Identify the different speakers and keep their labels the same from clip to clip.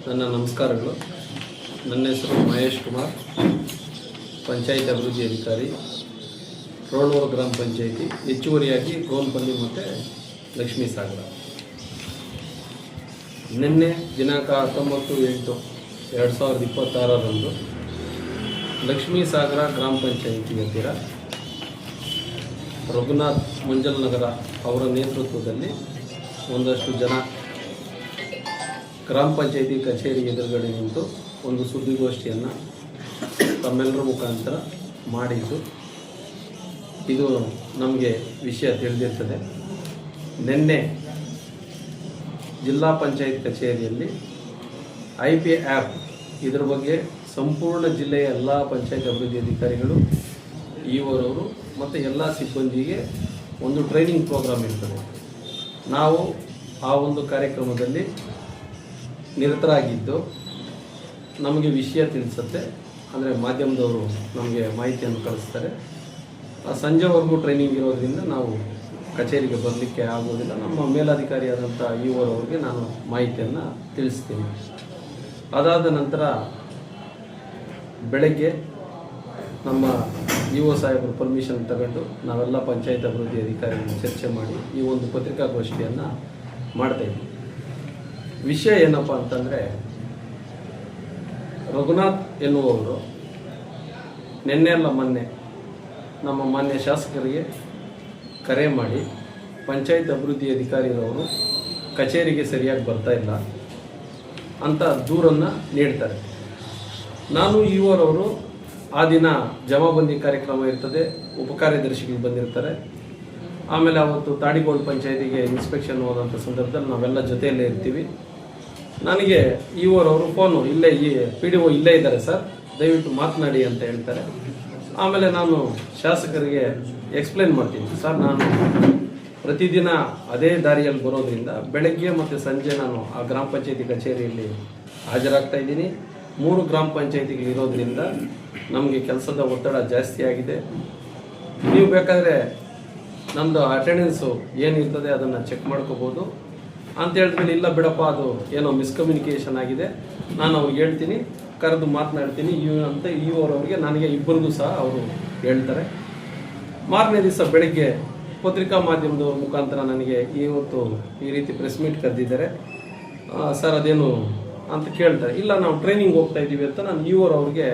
Speaker 1: ನನ್ನ ನಮಸ್ಕಾರಗಳು. ನನ್ನ ಹೆಸರು ಮಹೇಶ್ ಕುಮಾರ್, ಪಂಚಾಯತ್ ಅಭಿವೃದ್ಧಿ ಅಧಿಕಾರಿ, ರೋಣೂರು ಗ್ರಾಮ ಪಂಚಾಯಿತಿ, ಹೆಚ್ಚುವರಿಯಾಗಿ ಗೋನ್ಪಲ್ಲಿ ಮತ್ತು ಲಕ್ಷ್ಮೀ ಸಾಗರ. ನಿನ್ನೆ ದಿನಾಂಕ 19/8/2026 ಲಕ್ಷ್ಮೀ ಸಾಗರ ಗ್ರಾಮ ಪಂಚಾಯಿತಿ ಹತ್ತಿರ ರಘುನಾಥ್ ಮಂಜಲ್ ನಗರ ಅವರ ನೇತೃತ್ವದಲ್ಲಿ ಒಂದಷ್ಟು ಜನ ಗ್ರಾಮ ಪಂಚಾಯಿತಿ ಕಚೇರಿ ಎದುರುಗಡೆ ನಿಂತು ಒಂದು ಸುದ್ದಿಗೋಷ್ಠಿಯನ್ನು ತಮ್ಮೆಲ್ಲರ ಮುಖಾಂತರ ಮಾಡಿದ್ದು. ಇದು ನಮಗೆ ವಿಷಯ ತಿಳಿದಿರ್ತದೆ. ನಿನ್ನೆ ಜಿಲ್ಲಾ ಪಂಚಾಯತ್ ಕಚೇರಿಯಲ್ಲಿ IP ಆ್ಯಪ್ ಇದರ ಬಗ್ಗೆ ಸಂಪೂರ್ಣ ಜಿಲ್ಲೆಯ ಎಲ್ಲ ಪಂಚಾಯತ್ ಅಭಿವೃದ್ಧಿ ಅಧಿಕಾರಿಗಳು, ಇಒರವರು ಮತ್ತು ಎಲ್ಲ ಸಿಬ್ಬಂದಿಗೆ ಒಂದು ಟ್ರೈನಿಂಗ್ ಪ್ರೋಗ್ರಾಮ್ ಇರ್ತದೆ. ನಾವು ಆ ಒಂದು ಕಾರ್ಯಕ್ರಮದಲ್ಲಿ ನಿರತರಾಗಿದ್ದು ನಮಗೆ ವಿಷಯ ತಿಳಿಸುತ್ತೆ. ಅಂದರೆ ಮಾಧ್ಯಮದವರು ನಮಗೆ ಮಾಹಿತಿಯನ್ನು ಕಳಿಸ್ತಾರೆ. ಸಂಜೆವರೆಗೂ ಟ್ರೈನಿಂಗ್ ಇರೋದರಿಂದ ನಾವು ಕಚೇರಿಗೆ ಬರಲಿಕ್ಕೆ ಆಗೋದಿಲ್ಲ. ನಮ್ಮ ಮೇಲಾಧಿಕಾರಿಯಾದಂಥ ಇಒರವ್ರಿಗೆ ನಾನು ಮಾಹಿತಿಯನ್ನು ತಿಳಿಸ್ತೀನಿ. ಅದಾದ ನಂತರ ಬೆಳಗ್ಗೆ ನಮ್ಮ ಇಒ ಸಾಹೇಬರು ಪರ್ಮಿಷನ್ ತಗೊಂಡು ನಾವೆಲ್ಲ ಪಂಚಾಯತ್ ಅಭಿವೃದ್ಧಿ ಅಧಿಕಾರಿಗಳು ಚರ್ಚೆ ಮಾಡಿ ಈ ಒಂದು ಪತ್ರಿಕಾಗೋಷ್ಠಿಯನ್ನು ಮಾಡ್ತಾಯಿದ್ವಿ. ವಿಷಯ ಏನಪ್ಪ ಅಂತಂದರೆ, ರಘುನಾಥ್ ಎನ್ನುವವರು ನಿನ್ನೆ ಅಲ್ಲ ಮೊನ್ನೆ ನಮ್ಮ ಮಾನ್ಯ ಶಾಸಕರಿಗೆ ಕರೆ ಮಾಡಿ ಪಂಚಾಯತ್ ಅಭಿವೃದ್ಧಿ ಅಧಿಕಾರಿರವರು ಕಚೇರಿಗೆ ಸರಿಯಾಗಿ ಬರ್ತಾ ಇಲ್ಲ ಅಂತ ದೂರನ್ನು ನೀಡ್ತಾರೆ. ನಾನು ಇಒರವರು ಆ ದಿನ ಜಮಾಬಂದಿ ಕಾರ್ಯಕ್ರಮ ಇರ್ತದೆ, ಉಪಕಾರ್ಯದರ್ಶಿಗಳು ಬಂದಿರ್ತಾರೆ. ಆಮೇಲೆ ಅವತ್ತು ತಾಡಿಗೋಳ್ ಪಂಚಾಯತಿಗೆ ಇನ್ಸ್ಪೆಕ್ಷನ್ ಹೋದಂಥ ಸಂದರ್ಭದಲ್ಲಿ ನಾವೆಲ್ಲ ಜೊತೆಯಲ್ಲೇ ಇರ್ತೀವಿ. ನನಗೆ ಇಒರವರು ಫೋನು, ಇಲ್ಲೇ ಈ PDO ಇಲ್ಲೇ ಇದ್ದಾರೆ ಸರ್, ದಯವಿಟ್ಟು ಮಾತನಾಡಿ ಅಂತ ಹೇಳ್ತಾರೆ. ಆಮೇಲೆ ನಾನು ಶಾಸಕರಿಗೆ ಎಕ್ಸ್ಪ್ಲೇನ್ ಮಾಡ್ತೀನಿ, ಸರ್ ನಾನು ಪ್ರತಿದಿನ ಅದೇ ದಾರಿಯಲ್ಲಿ ಬರೋದ್ರಿಂದ ಬೆಳಗ್ಗೆ ಮತ್ತು ಸಂಜೆ ನಾನು ಆ ಗ್ರಾಮ ಪಂಚಾಯತಿ ಕಚೇರಿಯಲ್ಲಿ ಹಾಜರಾಗ್ತಾ ಇದ್ದೀನಿ. 3 ಗ್ರಾಮ ಪಂಚಾಯತಿಗಳಿರೋದ್ರಿಂದ ನಮಗೆ ಕೆಲಸದ ಒತ್ತಡ ಜಾಸ್ತಿ ಆಗಿದೆ. ನೀವು ಬೇಕಾದರೆ ನಮ್ಮದು ಅಟೆಂಡೆನ್ಸು ಏನಿರ್ತದೆ ಅದನ್ನು ಚೆಕ್ ಮಾಡ್ಕೋಬೋದು ಅಂತ ಹೇಳಿದ್ಮೇಲೆ, ಇಲ್ಲ ಬಿಡಪ್ಪ ಅದು ಏನೋ ಮಿಸ್ಕಮ್ಯುನಿಕೇಷನ್ ಆಗಿದೆ, ನಾನು ಅವ್ರಿಗೆ ಹೇಳ್ತೀನಿ, ಕರೆದು ಮಾತನಾಡ್ತೀನಿ ಅಂತ ಇಒರವ್ರಿಗೆ ನನಗೆ ಇಬ್ಬರಿಗೂ ಸಹ ಅವರು ಹೇಳ್ತಾರೆ. ಮಾರನೇ ದಿವಸ ಬೆಳಗ್ಗೆ ಪತ್ರಿಕಾ ಮಾಧ್ಯಮದವ್ರ ಮುಖಾಂತರ ನನಗೆ ಇವತ್ತು ಈ ರೀತಿ ಪ್ರೆಸ್ ಮೀಟ್ ಕರೆದಿದ್ದಾರೆ ಸರ್, ಅದೇನು ಅಂತ ಕೇಳ್ತಾರೆ. ಇಲ್ಲ ನಾವು ಟ್ರೈನಿಂಗ್ ಹೋಗ್ತಾ ಇದ್ದೀವಿ ಅಂತ ನಾನು ಇಒರವ್ರಿಗೆ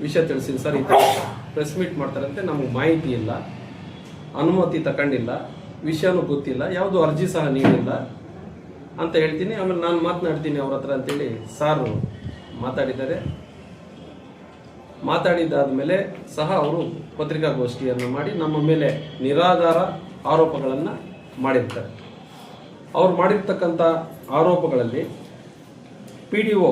Speaker 1: ವಿಷಯ ತಿಳಿಸಿದ್ದೀನಿ. ಸರ್, ಈ ಥರ ಪ್ರೆಸ್ ಮೀಟ್ ಮಾಡ್ತಾರಂತೆ, ನಮಗೆ ಮಾಹಿತಿ ಇಲ್ಲ, ಅನುಮತಿ ತಗೊಂಡಿಲ್ಲ, ವಿಷಯನೂ ಗೊತ್ತಿಲ್ಲ, ಯಾವುದೂ ಅರ್ಜಿ ಸಹ ನೀಡಿಲ್ಲ ಅಂತ ಹೇಳ್ತೀನಿ. ಆಮೇಲೆ ನಾನು ಮಾತನಾಡ್ತೀನಿ ಅವ್ರ ಹತ್ರ ಅಂತೇಳಿ ಸಾರು ಮಾತಾಡಿದ್ದಾರೆ. ಮಾತಾಡಿದ್ದಾದಮೇಲೆ ಸಹ ಅವರು ಪತ್ರಿಕಾಗೋಷ್ಠಿಯನ್ನು ಮಾಡಿ ನಮ್ಮ ಮೇಲೆ ನಿರಾಧಾರ ಆರೋಪಗಳನ್ನು ಮಾಡಿರ್ತಾರೆ. ಅವ್ರು ಮಾಡಿರ್ತಕ್ಕಂಥ ಆರೋಪಗಳಲ್ಲಿ PDO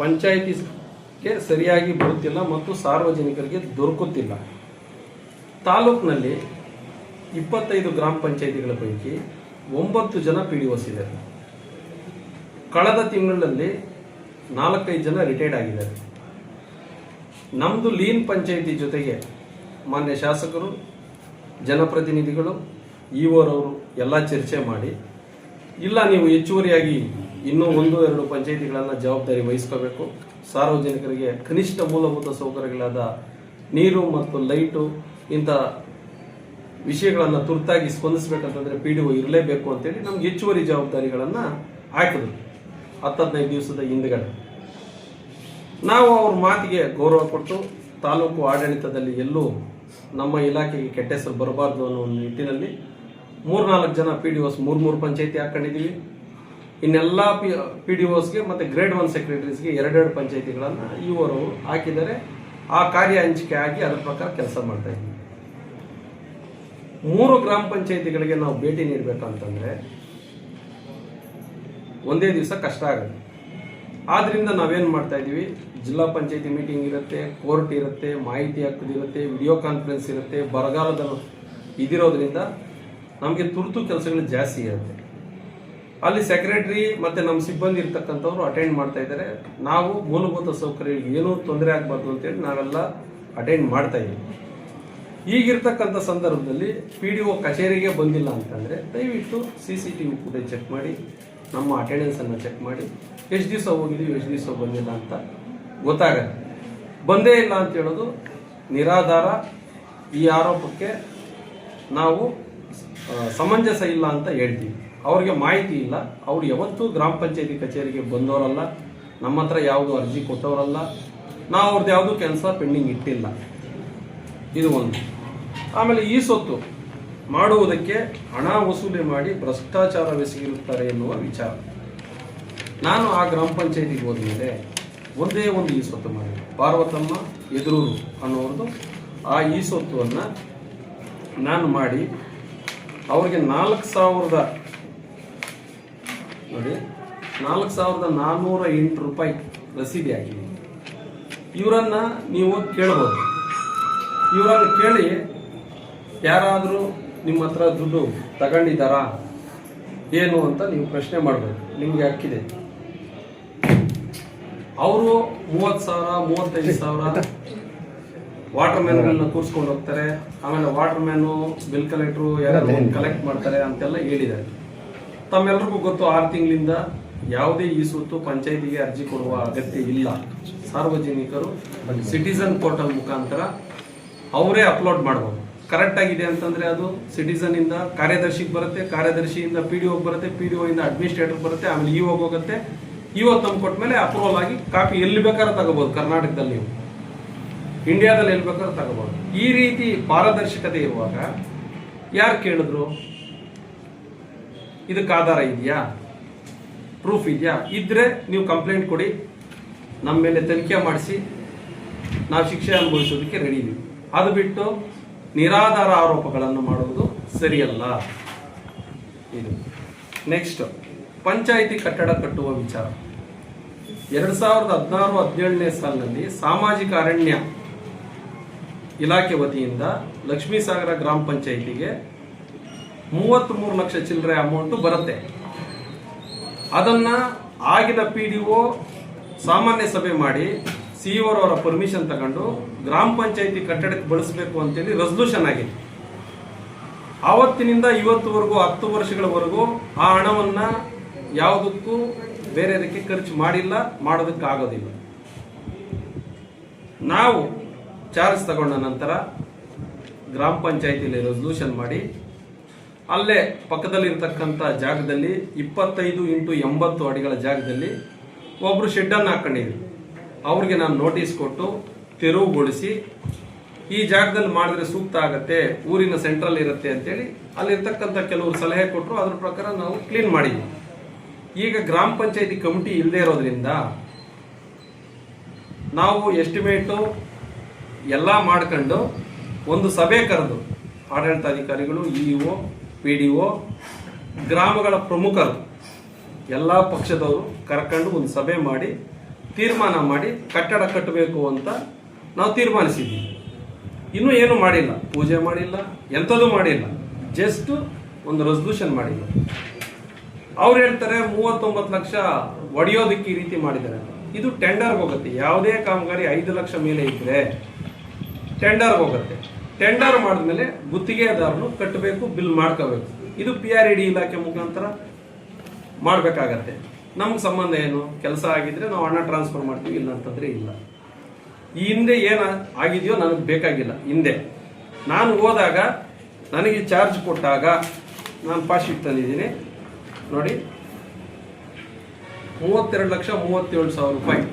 Speaker 1: ಪಂಚಾಯಿತಿಗೆ ಸರಿಯಾಗಿ ಬರುತ್ತಿಲ್ಲ ಮತ್ತು ಸಾರ್ವಜನಿಕರಿಗೆ ದೊರಕುತ್ತಿಲ್ಲ. ತಾಲೂಕಿನಲ್ಲಿ 25 ಗ್ರಾಮ ಪಂಚಾಯಿತಿಗಳ ಪೈಕಿ 9 ಜನ PDOs ಇದ್ದಾರೆ. ಕಳೆದ ತಿಂಗಳಲ್ಲಿ 4-5 ಜನ ರಿಟೈರ್ಡ್ ಆಗಿದ್ದಾರೆ. ನಮ್ಮದು ಲೀನ್ ಪಂಚಾಯಿತಿ ಜೊತೆಗೆ ಮಾನ್ಯ ಶಾಸಕರು, ಜನಪ್ರತಿನಿಧಿಗಳು, ಇಒರವರು ಎಲ್ಲ ಚರ್ಚೆ ಮಾಡಿ, ಇಲ್ಲ ನೀವು ಹೆಚ್ಚುವರಿಯಾಗಿ ಇನ್ನೂ 1-2 ಪಂಚಾಯಿತಿಗಳನ್ನು ಜವಾಬ್ದಾರಿ ವಹಿಸ್ಕೋಬೇಕು, ಸಾರ್ವಜನಿಕರಿಗೆ ಕನಿಷ್ಠ ಮೂಲಭೂತ ಸೌಕರ್ಯಗಳಾದ ನೀರು ಮತ್ತು ಲೈಟು ಇಂಥ ವಿಷಯಗಳನ್ನು ತುರ್ತಾಗಿ ಸ್ಪಂದಿಸಬೇಕಂತಂದರೆ PDO ಇರಲೇಬೇಕು ಅಂತೇಳಿ ನಮ್ಗೆ ಹೆಚ್ಚುವರಿ ಜವಾಬ್ದಾರಿಗಳನ್ನು ಹಾಕಿದ್ರು 10-15 ದಿವಸದ ಹಿಂದುಗಡೆ. ನಾವು ಅವ್ರ ಮಾತಿಗೆ ಗೌರವ ಕೊಟ್ಟು ತಾಲೂಕು ಆಡಳಿತದಲ್ಲಿ ಎಲ್ಲೂ ನಮ್ಮ ಇಲಾಖೆಗೆ ಕೆಟ್ಟ ಹೆಸರು ಬರಬಾರ್ದು ಅನ್ನೋ ಒಂದು ನಿಟ್ಟಿನಲ್ಲಿ 3-4 ಜನ PDOs 3 ಪಂಚಾಯಿತಿ ಹಾಕೊಂಡಿದ್ದೀವಿ. ಇನ್ನೆಲ್ಲ PDOಸ್ಗೆ ಮತ್ತು ಗ್ರೇಡ್ 1 ಸೆಕ್ರೆಟರೀಸ್ಗೆ 2 ಪಂಚಾಯಿತಿಗಳನ್ನು ಇಒರವರು ಹಾಕಿದರೆ ಆ ಕಾರ್ಯ ಹಂಚಿಕೆ ಆಗಿ ಅದರ ಪ್ರಕಾರ ಕೆಲಸ ಮಾಡ್ತಾ ಇದ್ದೀವಿ. 3 ಗ್ರಾಮ ಪಂಚಾಯಿತಿಗಳಿಗೆ ನಾವು ಭೇಟಿ ನೀಡಬೇಕಂತಂದರೆ ಒಂದೇ ದಿವಸ ಕಷ್ಟ ಆಗುತ್ತೆ. ಆದ್ದರಿಂದ ನಾವೇನು ಮಾಡ್ತಾ ಇದ್ದೀವಿ, ಜಿಲ್ಲಾ ಪಂಚಾಯಿತಿ ಮೀಟಿಂಗ್ ಇರುತ್ತೆ, ಕೋರ್ಟ್ ಇರುತ್ತೆ, ಮಾಹಿತಿ ಹಾಕೋದಿರುತ್ತೆ, ವಿಡಿಯೋ ಕಾನ್ಫರೆನ್ಸ್ ಇರುತ್ತೆ, ಬರಗಾಲದ ಇದಿರೋದ್ರಿಂದ ನಮಗೆ ತುರ್ತು ಕೆಲಸಗಳು ಜಾಸ್ತಿ ಇರುತ್ತೆ. ಅಲ್ಲಿ ಸೆಕ್ರೆಟರಿ ಮತ್ತು ನಮ್ಮ ಸಿಬ್ಬಂದಿ ಇರ್ತಕ್ಕಂಥವ್ರು ಅಟೆಂಡ್ ಮಾಡ್ತಾ ಇದ್ದಾರೆ. ನಾವು ಮೂಲಭೂತ ಸೌಕರ್ಯ ಏನೂ ತೊಂದರೆ ಆಗಬಾರ್ದು ಅಂತೇಳಿ ನಾವೆಲ್ಲ ಅಟೆಂಡ್ ಮಾಡ್ತಾ ಇದ್ದೀವಿ. ಈಗಿರ್ತಕ್ಕಂಥ ಸಂದರ್ಭದಲ್ಲಿ PDO ಕಚೇರಿಗೆ ಬಂದಿಲ್ಲ ಅಂತಂದರೆ ದಯವಿಟ್ಟು CCTV ಫುಟೇಜ್ ಚೆಕ್ ಮಾಡಿ ನಮ್ಮ ಅಟೆಂಡೆನ್ಸನ್ನು ಚೆಕ್ ಮಾಡಿ ಎಷ್ಟು ದಿವಸ ಹೋಗಿದ್ದೀವಿ ಎಷ್ಟು ದಿವಸ ಬಂದಿಲ್ಲ ಅಂತ ಗೊತ್ತಾಗತ್ತೆ. ಬಂದೇ ಇಲ್ಲ ಅಂತ ಹೇಳೋದು ನಿರಾಧಾರ. ಈ ಆರೋಪಕ್ಕೆ ನಾವು ಸಮಂಜಸ ಇಲ್ಲ ಅಂತ ಹೇಳ್ತೀವಿ. ಅವ್ರಿಗೆ ಮಾಹಿತಿ ಇಲ್ಲ, ಅವ್ರು ಯಾವತ್ತೂ ಗ್ರಾಮ ಪಂಚಾಯತಿ ಕಚೇರಿಗೆ ಬಂದವರಲ್ಲ, ನಮ್ಮ ಹತ್ರ ಯಾವುದು ಅರ್ಜಿ ಕೊಟ್ಟವರಲ್ಲ, ನಾವು ಅವ್ರದ್ದು ಯಾವುದೂ ಕೆಲಸ ಪೆಂಡಿಂಗ್ ಇಟ್ಟಿಲ್ಲ. ಇದು ಒಂದು. ಆಮೇಲೆ ಈ ಸೊತ್ತು ಮಾಡುವುದಕ್ಕೆ ಹಣ ವಸೂಲಿ ಮಾಡಿ ಭ್ರಷ್ಟಾಚಾರವೆಸಗಿರುತ್ತಾರೆ ಎನ್ನುವ ವಿಚಾರ. ನಾನು ಆ ಗ್ರಾಮ ಪಂಚಾಯತಿಗೆ ಹೋದ್ಮೇಲೆ ಒಂದೇ ಒಂದು ಈ ಸೊತ್ತು ಮಾಡಿ, ಪಾರ್ವತಮ್ಮ ಎದುರೂರು ಅನ್ನೋರ್ದು ಆ ಈ ಸೊತ್ತುವನ್ನು ನಾನು ಮಾಡಿ ಅವ್ರಿಗೆ 4,408 ರೂಪಾಯಿ ರಸೀದಿ ಹಾಕಿದ್ದೀನಿ. ಇವರನ್ನ ನೀವು ಕೇಳ್ಬೋದು. ಇವರನ್ನು ಕೇಳಿ ಯಾರಾದರೂ ನಿಮ್ಮ ಹತ್ರ ದುಡ್ಡು ತಗೊಂಡಿದ್ದಾರಾ ಏನು ಅಂತ ನೀವು ಪ್ರಶ್ನೆ ಮಾಡಬೇಕು. ನಿಮಗೆ ಹಕ್ಕಿದೆ. ಅವರು 30,000 35,000 ವಾಟರ್ ಮ್ಯಾನ್ಗಳನ್ನ ಕೂರಿಸ್ಕೊಂಡು ಹೋಗ್ತಾರೆ. ಆಮೇಲೆ ವಾಟರ್ ಮ್ಯಾನು ಬಿಲ್ ಕಲೆಕ್ಟ್ರು ಯಾರಾದ್ರೂ ಕಲೆಕ್ಟ್ ಮಾಡ್ತಾರೆ ಅಂತೆಲ್ಲ ಹೇಳಿದ್ದಾರೆ. ತಮ್ಮೆಲ್ಲರಿಗೂ ಗೊತ್ತು, 6 ತಿಂಗಳಿಂದ ಯಾವುದೇ ಈ ಸೊತ್ತು ಪಂಚಾಯತಿಗೆ ಅರ್ಜಿ ಕೊಡುವ ಅಗತ್ಯ ಇಲ್ಲ. ಸಾರ್ವಜನಿಕರು ಸಿಟಿಸನ್ ಪೋರ್ಟಲ್ ಮುಖಾಂತರ ಅವರೇ ಅಪ್ಲೋಡ್ ಮಾಡ್ಬೋದು. ಕರೆಕ್ಟ್ ಆಗಿದೆ ಅಂತಂದ್ರೆ ಅದು ಸಿಟಿಸನ್ ಇಂದ ಕಾರ್ಯದರ್ಶಿಗೆ ಬರುತ್ತೆ, ಕಾರ್ಯದರ್ಶಿಯಿಂದ PDO ಬರುತ್ತೆ, PDO ಇಂದ ಅಡ್ಮಿನಿಸ್ಟ್ರೇಟರ್ ಬರುತ್ತೆ, ಆಮೇಲೆ EO ಹೋಗುತ್ತೆ. EO ತಮ್ಮ ಕೊಟ್ಮೇಲೆ ಅಪ್ರೂವಲ್ ಆಗಿ ಕಾಪಿ ಎಲ್ಲಿ ಬೇಕಾದ್ರೂ ತಗೋಬಹುದು. ಕರ್ನಾಟಕದಲ್ಲಿ ನೀವು ಇಂಡಿಯಾದಲ್ಲಿ ಎಲ್ಲಿ ಬೇಕಾದ್ರೂ ತಗೋಬಹುದು. ಈ ರೀತಿ ಪಾರದರ್ಶಕತೆ ಇರುವಾಗ ಯಾರು ಕೇಳಿದ್ರು ಇದಕ್ಕೆ ಆಧಾರ ಇದೆಯಾ, ಪ್ರೂಫ್ ಇದೆಯಾ? ಇದ್ರೆ ನೀವು ಕಂಪ್ಲೇಂಟ್ ಕೊಡಿ, ನಮ್ಮ ಮೇಲೆ ತನಿಖೆ ಮಾಡಿಸಿ ನಾವು ಶಿಕ್ಷೆ ಅನುಭವಿಸೋದಕ್ಕೆ ರೆಡಿ ಇದೀವಿ. ಅದು ಬಿಟ್ಟು ನಿರಾಧಾರ ಆರೋಪಗಳನ್ನು ಮಾಡುವುದು ಸರಿಯಲ್ಲ. ಇದು ನೆಕ್ಸ್ಟ್ ಪಂಚಾಯಿತಿ ಕಟ್ಟಡ ಕಟ್ಟುವ ವಿಚಾರ. 2016-17ನೇ ಸಾಲಿನಲ್ಲಿ ಸಾಮಾಜಿಕ ಅರಣ್ಯ ಇಲಾಖೆ ವತಿಯಿಂದ ಲಕ್ಷ್ಮೀಸಾಗರ ಗ್ರಾಮ ಪಂಚಾಯಿತಿಗೆ 33 ಲಕ್ಷ ಚಿಲ್ಲರೆ ಅಮೌಂಟ್ ಬರುತ್ತೆ. ಅದನ್ನ ಆಗಿನ PDO ಸಾಮಾನ್ಯ ಸಭೆ ಮಾಡಿ CEO ಅವರ ಪರ್ಮಿಷನ್ ತಗೊಂಡು ಗ್ರಾಮ ಪಂಚಾಯಿತಿ ಕಟ್ಟಡಕ್ಕೆ ಬಳಸಬೇಕು ಅಂತೇಳಿ ರೆಸಲ್ಯೂಷನ್ ಆಗಿದೆ. ಆವತ್ತಿನಿಂದ ಇವತ್ತುವರೆಗೂ 10 ವರ್ಷಗಳವರೆಗೂ ಆ ಹಣವನ್ನ ಯಾವುದಕ್ಕೂ ಬೇರೆದಕ್ಕೆ ಖರ್ಚು ಮಾಡಿಲ್ಲ, ಮಾಡೋದಕ್ಕೆ ಆಗೋದಿಲ್ಲ. ನಾವು ಚಾರ್ಜ್ ತಗೊಂಡ ನಂತರ ಗ್ರಾಮ ಪಂಚಾಯಿತಿಯಲ್ಲಿ ರೆಸಲ್ಯೂಷನ್ ಮಾಡಿ ಅಲ್ಲೇ ಪಕ್ಕದಲ್ಲಿರ್ತಕ್ಕಂಥ ಜಾಗದಲ್ಲಿ 25x80 ಅಡಿಗಳ ಜಾಗದಲ್ಲಿ ಒಬ್ರು ಶೆಡ್ಡನ್ನು ಹಾಕೊಂಡಿದ್ರು. ಅವ್ರಿಗೆ ನಾನು ನೋಟಿಸ್ ಕೊಟ್ಟು ತೆರವುಗೊಳಿಸಿ ಈ ಜಾಗದಲ್ಲಿ ಮಾಡಿದ್ರೆ ಸೂಕ್ತ ಆಗತ್ತೆ, ಊರಿನ ಸೆಂಟ್ರಲ್ ಇರುತ್ತೆ ಅಂತೇಳಿ ಅಲ್ಲಿರ್ತಕ್ಕಂಥ ಕೆಲವರು ಸಲಹೆ ಕೊಟ್ಟರು. ಅದ್ರ ಪ್ರಕಾರ ನಾವು ಕ್ಲೀನ್ ಮಾಡಿದ್ವಿ. ಈಗ ಗ್ರಾಮ ಪಂಚಾಯಿತಿ ಕಮಿಟಿ ಇಲ್ಲದೆ ಇರೋದ್ರಿಂದ ನಾವು ಎಸ್ಟಿಮೇಟು ಎಲ್ಲ ಮಾಡ್ಕೊಂಡು ಒಂದು ಸಭೆ ಕರೆದು ಆಡಳಿತಾಧಿಕಾರಿಗಳು, EO, PDO, ಗ್ರಾಮಗಳ ಪ್ರಮುಖರು, ಎಲ್ಲ ಪಕ್ಷದವರು ಕರ್ಕೊಂಡು ಒಂದು ಸಭೆ ಮಾಡಿ ತೀರ್ಮಾನ ಮಾಡಿ ಕಟ್ಟಡ ಕಟ್ಟಬೇಕು ಅಂತ ನಾವು ತೀರ್ಮಾನಿಸಿದ್ದೀವಿ. ಇನ್ನೂ ಏನು ಮಾಡಿಲ್ಲ, ಪೂಜೆ ಮಾಡಿಲ್ಲ, ಎಂಥದ್ದು ಮಾಡಿಲ್ಲ, ಜಸ್ಟ್ ಒಂದು ರೆಸಲ್ಯೂಷನ್ ಮಾಡಿಲ್ಲ. ಅವ್ರು ಹೇಳ್ತಾರೆ 39 ಲಕ್ಷ ಒಡೆಯೋದಕ್ಕೆ ಈ ರೀತಿ ಮಾಡಿದ್ದಾರೆ. ಇದು ಟೆಂಡರ್ಗೆ ಹೋಗುತ್ತೆ. ಯಾವುದೇ ಕಾಮಗಾರಿ 5 ಲಕ್ಷ ಮೇಲೆ ಇದ್ರೆ ಟೆಂಡರ್ಗೆ ಹೋಗುತ್ತೆ. ಟೆಂಡರ್ ಮಾಡಿದ್ಮೇಲೆ ಗುತ್ತಿಗೆದಾರನು ಕಟ್ಟಬೇಕು, ಬಿಲ್ ಮಾಡ್ಕೋಬೇಕು. ಇದು PRED ಇಲಾಖೆ ಮುಖಾಂತರ ಮಾಡಬೇಕಾಗತ್ತೆ. ನಮ್ಗೆ ಸಂಬಂಧ ಏನು? ಕೆಲಸ ಆಗಿದ್ರೆ ನಾವು ಹಣ ಟ್ರಾನ್ಸ್ಫರ್ ಮಾಡ್ತೀವಿ, ಇಲ್ಲ ಅಂತಂದ್ರೆ ಇಲ್ಲ. ಈ ಹಿಂದೆ ಏನು ಆಗಿದೆಯೋ ನನಗೆ ಬೇಕಾಗಿಲ್ಲ. ಹಿಂದೆ ನಾನು ಹೋದಾಗ ನನಗೆ ಚಾರ್ಜ್ ಕೊಟ್ಟಾಗ ನಾನು ಪಾಸ್ ಶೀಟ್ ತಂದಿದ್ದೀನಿ ನೋಡಿ, 32,37,000 ರೂಪಾಯಿ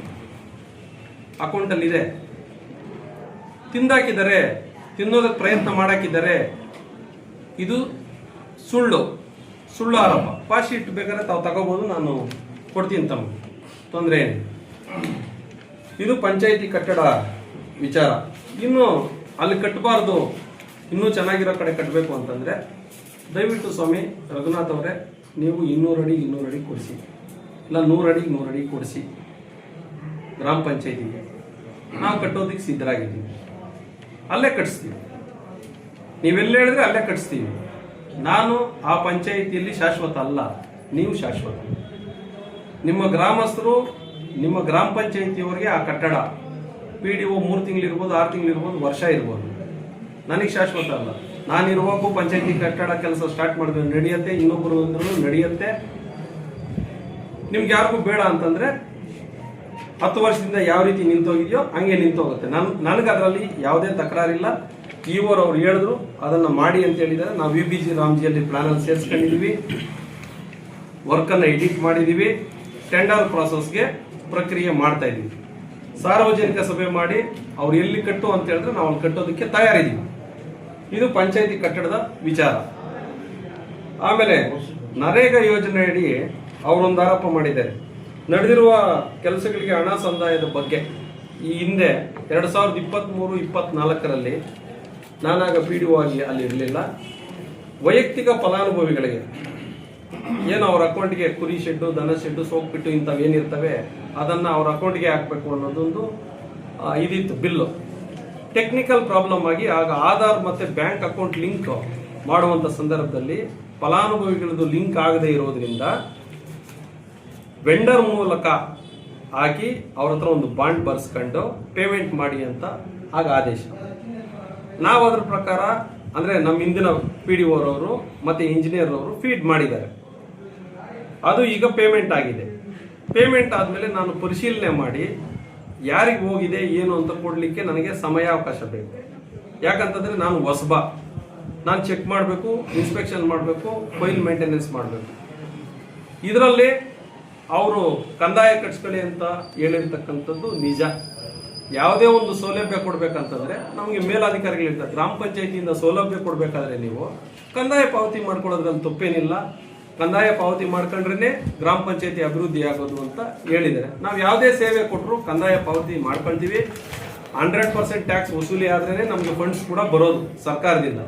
Speaker 1: ಅಕೌಂಟಲ್ಲಿದೆ. ತಿಂದಾಕಿದ್ದಾರೆ, ತಿನ್ನೋದಕ್ಕೆ ಪ್ರಯತ್ನ ಮಾಡಾಕಿದ್ದಾರೆ. ಇದು ಸುಳ್ಳು ಆರೋಪ. ಪಾಸ್ ಶೀಟ್ ಬೇಕಾದ್ರೆ ತಾವು ತಗೋಬಹುದು, ನಾನು ಕೊಡ್ತೀನಿ, ತಮ್ಮ ತೊಂದರೆ ಏನು. ಇದು ಪಂಚಾಯಿತಿ ಕಟ್ಟಡ ವಿಚಾರ. ಇನ್ನು ಅಲ್ಲಿ ಕಟ್ಟಬಾರ್ದು, ಇನ್ನೂ ಚೆನ್ನಾಗಿರೋ ಕಡೆ ಕಟ್ಟಬೇಕು ಅಂತಂದ್ರೆ ದಯವಿಟ್ಟು ಸ್ವಾಮಿ ರಘುನಾಥ್ ಅವರೇ, ನೀವು 200 ಅಡಿ ಕೊಡಿಸಿ, ಇಲ್ಲ 100 ಅಡಿ ಕೊಡಿಸಿ ಗ್ರಾಮ ಪಂಚಾಯಿತಿಗೆ. ನಾವು ಕಟ್ಟೋದಕ್ಕೆ ಸಿದ್ಧರಾಗಿದ್ದೀವಿ, ಅಲ್ಲೇ ಕಟ್ಟಿಸ್ತೀವಿ. ನೀವೆಲ್ಲ ಹೇಳಿದ್ರೆ ಅಲ್ಲೇ ಕಟ್ಟಿಸ್ತೀವಿ. ನಾನು ಆ ಪಂಚಾಯಿತಿಯಲ್ಲಿ ಶಾಶ್ವತ ಅಲ್ಲ, ನೀವು ಶಾಶ್ವತ. ನಿಮ್ಮ ಗ್ರಾಮಸ್ಥರು, ನಿಮ್ಮ ಗ್ರಾಮ ಪಂಚಾಯಿತಿಯವರಿಗೆ ಆ ಕಟ್ಟಡ PDO 3 ತಿಂಗಳಿರ್ಬೋದು, 6 ತಿಂಗಳಿರ್ಬೋದು, ವರ್ಷ ಇರ್ಬೋದು. ನನಗೆ ಶಾಶ್ವತ ಅಲ್ಲ. ನಾನಿರುವಾಗೂ ಪಂಚಾಯಿತಿ ಕಟ್ಟಡ ಕೆಲಸ ಸ್ಟಾರ್ಟ್ ಮಾಡಿದ್ರೆ ನಡೆಯುತ್ತೆ, ಇನ್ನೊಬ್ಬರು ಅಂದ್ರೂ ನಡೆಯುತ್ತೆ. ನಿಮ್ಗೆ ಯಾರಿಗೂ ಬೇಡ ಅಂತಂದ್ರೆ 10 ವರ್ಷದಿಂದ ಯಾವ ರೀತಿ ನಿಂತೋಗಿದೆಯೋ ಹಂಗೆ ನಿಂತೋಗುತ್ತೆ. ನನಗೆ ಅದರಲ್ಲಿ ಯಾವುದೇ ತಕರಾರಿಲ್ಲ. ಇವರು ಅವ್ರು ಹೇಳಿದ್ರು ಅದನ್ನ ಮಾಡಿ ಅಂತ ಹೇಳಿದ್ದಾರೆ. ನಾವು VBG ರಾಮ್ಜಿಯಲ್ಲಿ ಪ್ಲಾನಲ್ಲಿ ಸೇರಿಸ್ಕೊಂಡಿದೀವಿ, ವರ್ಕನ್ನು ಎಡಿಟ್ ಮಾಡಿದೀವಿ, ಟೆಂಡರ್ ಪ್ರಾಸೆಸ್ಗೆ ಪ್ರಕ್ರಿಯೆ ಮಾಡ್ತಾ ಇದೀವಿ. ಸಾರ್ವಜನಿಕ ಸಭೆ ಮಾಡಿ ಅವ್ರು ಎಲ್ಲಿ ಕಟ್ಟು ಅಂತ ಹೇಳಿದ್ರೆ ನಾವು ಅಲ್ಲಿ ಕಟ್ಟೋದಕ್ಕೆ ತಯಾರಿದ್ದೀವಿ. ಇದು ಪಂಚಾಯತಿ ಕಟ್ಟಡದ ವಿಚಾರ. ಆಮೇಲೆ ನರೇಗಾ ಯೋಜನೆ ಅಡಿ ಅವರೊಂದು ಆರೋಪ ಮಾಡಿದ್ದಾರೆ. ನಡೆದಿರುವ ಕೆಲಸಗಳಿಗೆ ಹಣ ಸಂದಾಯದ ಬಗ್ಗೆ ಈ ಹಿಂದೆ 2023-24ರಲ್ಲಿ ನಾನಾಗ PDO ಆಗಿ ಅಲ್ಲಿ ಇರಲಿಲ್ಲ. ವೈಯಕ್ತಿಕ ಫಲಾನುಭವಿಗಳಿಗೆ ಏನು ಅವ್ರ ಅಕೌಂಟ್ಗೆ ಕುರಿ ಶೆಡ್ಡು, ದನ ಶೆಡ್ಡು, ಸೋಕ್ಪಿಟ್ಟು ಇಂಥವೇನಿರ್ತವೆ ಅದನ್ನ ಅವ್ರ ಅಕೌಂಟ್ಗೆ ಹಾಕಬೇಕು ಅನ್ನೋದೊಂದು ಇದಿತ್ತು ಬಿಲ್ಲು. ಟೆಕ್ನಿಕಲ್ ಪ್ರಾಬ್ಲಮ್ ಆಗಿ ಆಗ ಆಧಾರ್ ಮತ್ತೆ ಬ್ಯಾಂಕ್ ಅಕೌಂಟ್ ಲಿಂಕ್ ಮಾಡುವಂತ ಸಂದರ್ಭದಲ್ಲಿ ಫಲಾನುಭವಿಗಳದ್ದು ಲಿಂಕ್ ಆಗದೆ ಇರೋದ್ರಿಂದ ವೆಂಡರ್ ಮೂಲಕ ಹಾಕಿ ಅವ್ರ ಹತ್ರ ಒಂದು ಬಾಂಡ್ ಬರ್ಸ್ಕೊಂಡು ಪೇಮೆಂಟ್ ಮಾಡಿ ಅಂತ ಆಗ ಆದೇಶ. ನಾವು ಅದ್ರ ಪ್ರಕಾರ ಅಂದ್ರೆ ನಮ್ಮ ಹಿಂದಿನ PDO ಅವರು ಮತ್ತೆ ಇಂಜಿನಿಯರ್ ಅವರು ಫೀಡ್ ಮಾಡಿದ್ದಾರೆ. ಅದು ಈಗ ಪೇಮೆಂಟ್ ಆಗಿದೆ. ಪೇಮೆಂಟ್ ಆದಮೇಲೆ ನಾನು ಪರಿಶೀಲನೆ ಮಾಡಿ ಯಾರಿಗೆ ಹೋಗಿದೆ ಏನು ಅಂತ ಕೊಡ್ಲಿಕ್ಕೆ ನನಗೆ ಸಮಯಾವಕಾಶ ಬೇಕು. ಯಾಕಂತಂದ್ರೆ ನಾನು ಹೊಸಬ, ನಾನು ಚೆಕ್ ಮಾಡಬೇಕು, ಇನ್ಸ್ಪೆಕ್ಷನ್ ಮಾಡಬೇಕು, ಫೈಲ್ ಮೇಂಟೆನೆನ್ಸ್ ಮಾಡಬೇಕು. ಇದರಲ್ಲಿ ಅವರು ಕಂದಾಯ ಕಟ್ಸ್ಕೊಳ್ಳಿ ಅಂತ ಹೇಳಿರ್ತಕ್ಕಂಥದ್ದು ನಿಜ. ಯಾವುದೇ ಒಂದು ಸೌಲಭ್ಯ ಕೊಡ್ಬೇಕಂತಂದ್ರೆ ನಮಗೆ ಮೇಲಾಧಿಕಾರಿಗಳಿರ್ತಾರೆ. ಗ್ರಾಮ ಪಂಚಾಯತಿಯಿಂದ ಸೌಲಭ್ಯ ಕೊಡ್ಬೇಕಾದ್ರೆ ನೀವು ಕಂದಾಯ ಪಾವತಿ ಮಾಡ್ಕೊಳ್ಳೋದ್ರಲ್ಲಿ ತಪ್ಪೇನಿಲ್ಲ. ಕಂದಾಯ ಪಾವತಿ ಮಾಡ್ಕೊಂಡ್ರೆ ಗ್ರಾಮ ಪಂಚಾಯತಿ ಅಭಿವೃದ್ಧಿ ಆಗೋದು ಅಂತ ಹೇಳಿದ್ದಾರೆ. ನಾವು ಯಾವುದೇ ಸೇವೆ ಕೊಟ್ಟರು ಕಂದಾಯ ಪಾವತಿ ಮಾಡ್ಕೊಳ್ತೀವಿ. 100% ಟ್ಯಾಕ್ಸ್ ವಸೂಲಿ ಆದ್ರೇನೆ ನಮಗೆ ಫಂಡ್ಸ್ ಕೂಡ ಬರೋದು ಸರ್ಕಾರದಿಂದ.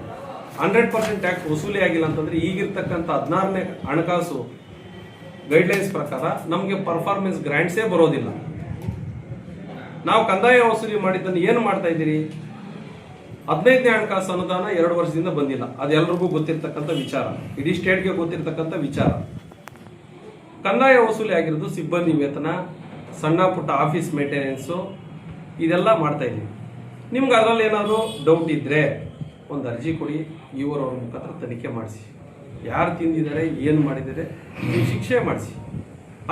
Speaker 1: 100% ಟ್ಯಾಕ್ಸ್ ವಸೂಲಿ ಆಗಿಲ್ಲ ಅಂತಂದ್ರೆ ಈಗಿರ್ತಕ್ಕಂಥ 16ನೇ ಹಣಕಾಸು ಗೈಡ್ಲೈನ್ಸ್ ಪ್ರಕಾರ ನಮಗೆ ಪರ್ಫಾರ್ಮೆನ್ಸ್ ಗ್ರಾಂಟ್ಸೇ ಬರೋದಿಲ್ಲ. ನಾವು ಕಂದಾಯ ವಸೂಲಿ ಮಾಡಿದ್ದನ್ನು ಏನು ಮಾಡ್ತಾ ಇದ್ದೀರಿ? 15ನೇ ಹಣಕಾಸು ಅನುದಾನ 2 ವರ್ಷದಿಂದ ಬಂದಿಲ್ಲ. ಅದೆಲ್ಲರಿಗೂ ಗೊತ್ತಿರ್ತಕ್ಕಂಥ ವಿಚಾರ, ಇಡೀ ಸ್ಟೇಟ್ಗೆ ಗೊತ್ತಿರ್ತಕ್ಕಂಥ ವಿಚಾರ. ಕಂದಾಯ ವಸೂಲಿ ಆಗಿರೋದು ಸಿಬ್ಬಂದಿ ವೇತನ, ಸಣ್ಣ ಪುಟ್ಟ ಆಫೀಸ್ ಮೇಂಟೆನೆನ್ಸು, ಇದೆಲ್ಲ ಮಾಡ್ತಾ ಇದ್ದೀವಿ. ನಿಮ್ಗೆ ಅದರಲ್ಲಿ ಏನಾದರೂ ಡೌಟ್ ಇದ್ರೆ ಒಂದು ಅರ್ಜಿ ಕೊಡಿ, ಅವ್ರ ಮುಖಾಂತರ ತನಿಖೆ ಮಾಡಿಸಿ. ಯಾರು ತಿಂದಿದ್ದಾರೆ, ಏನು ಮಾಡಿದ್ದಾರೆ, ನೀವು ಶಿಕ್ಷೆ ಮಾಡಿಸಿ.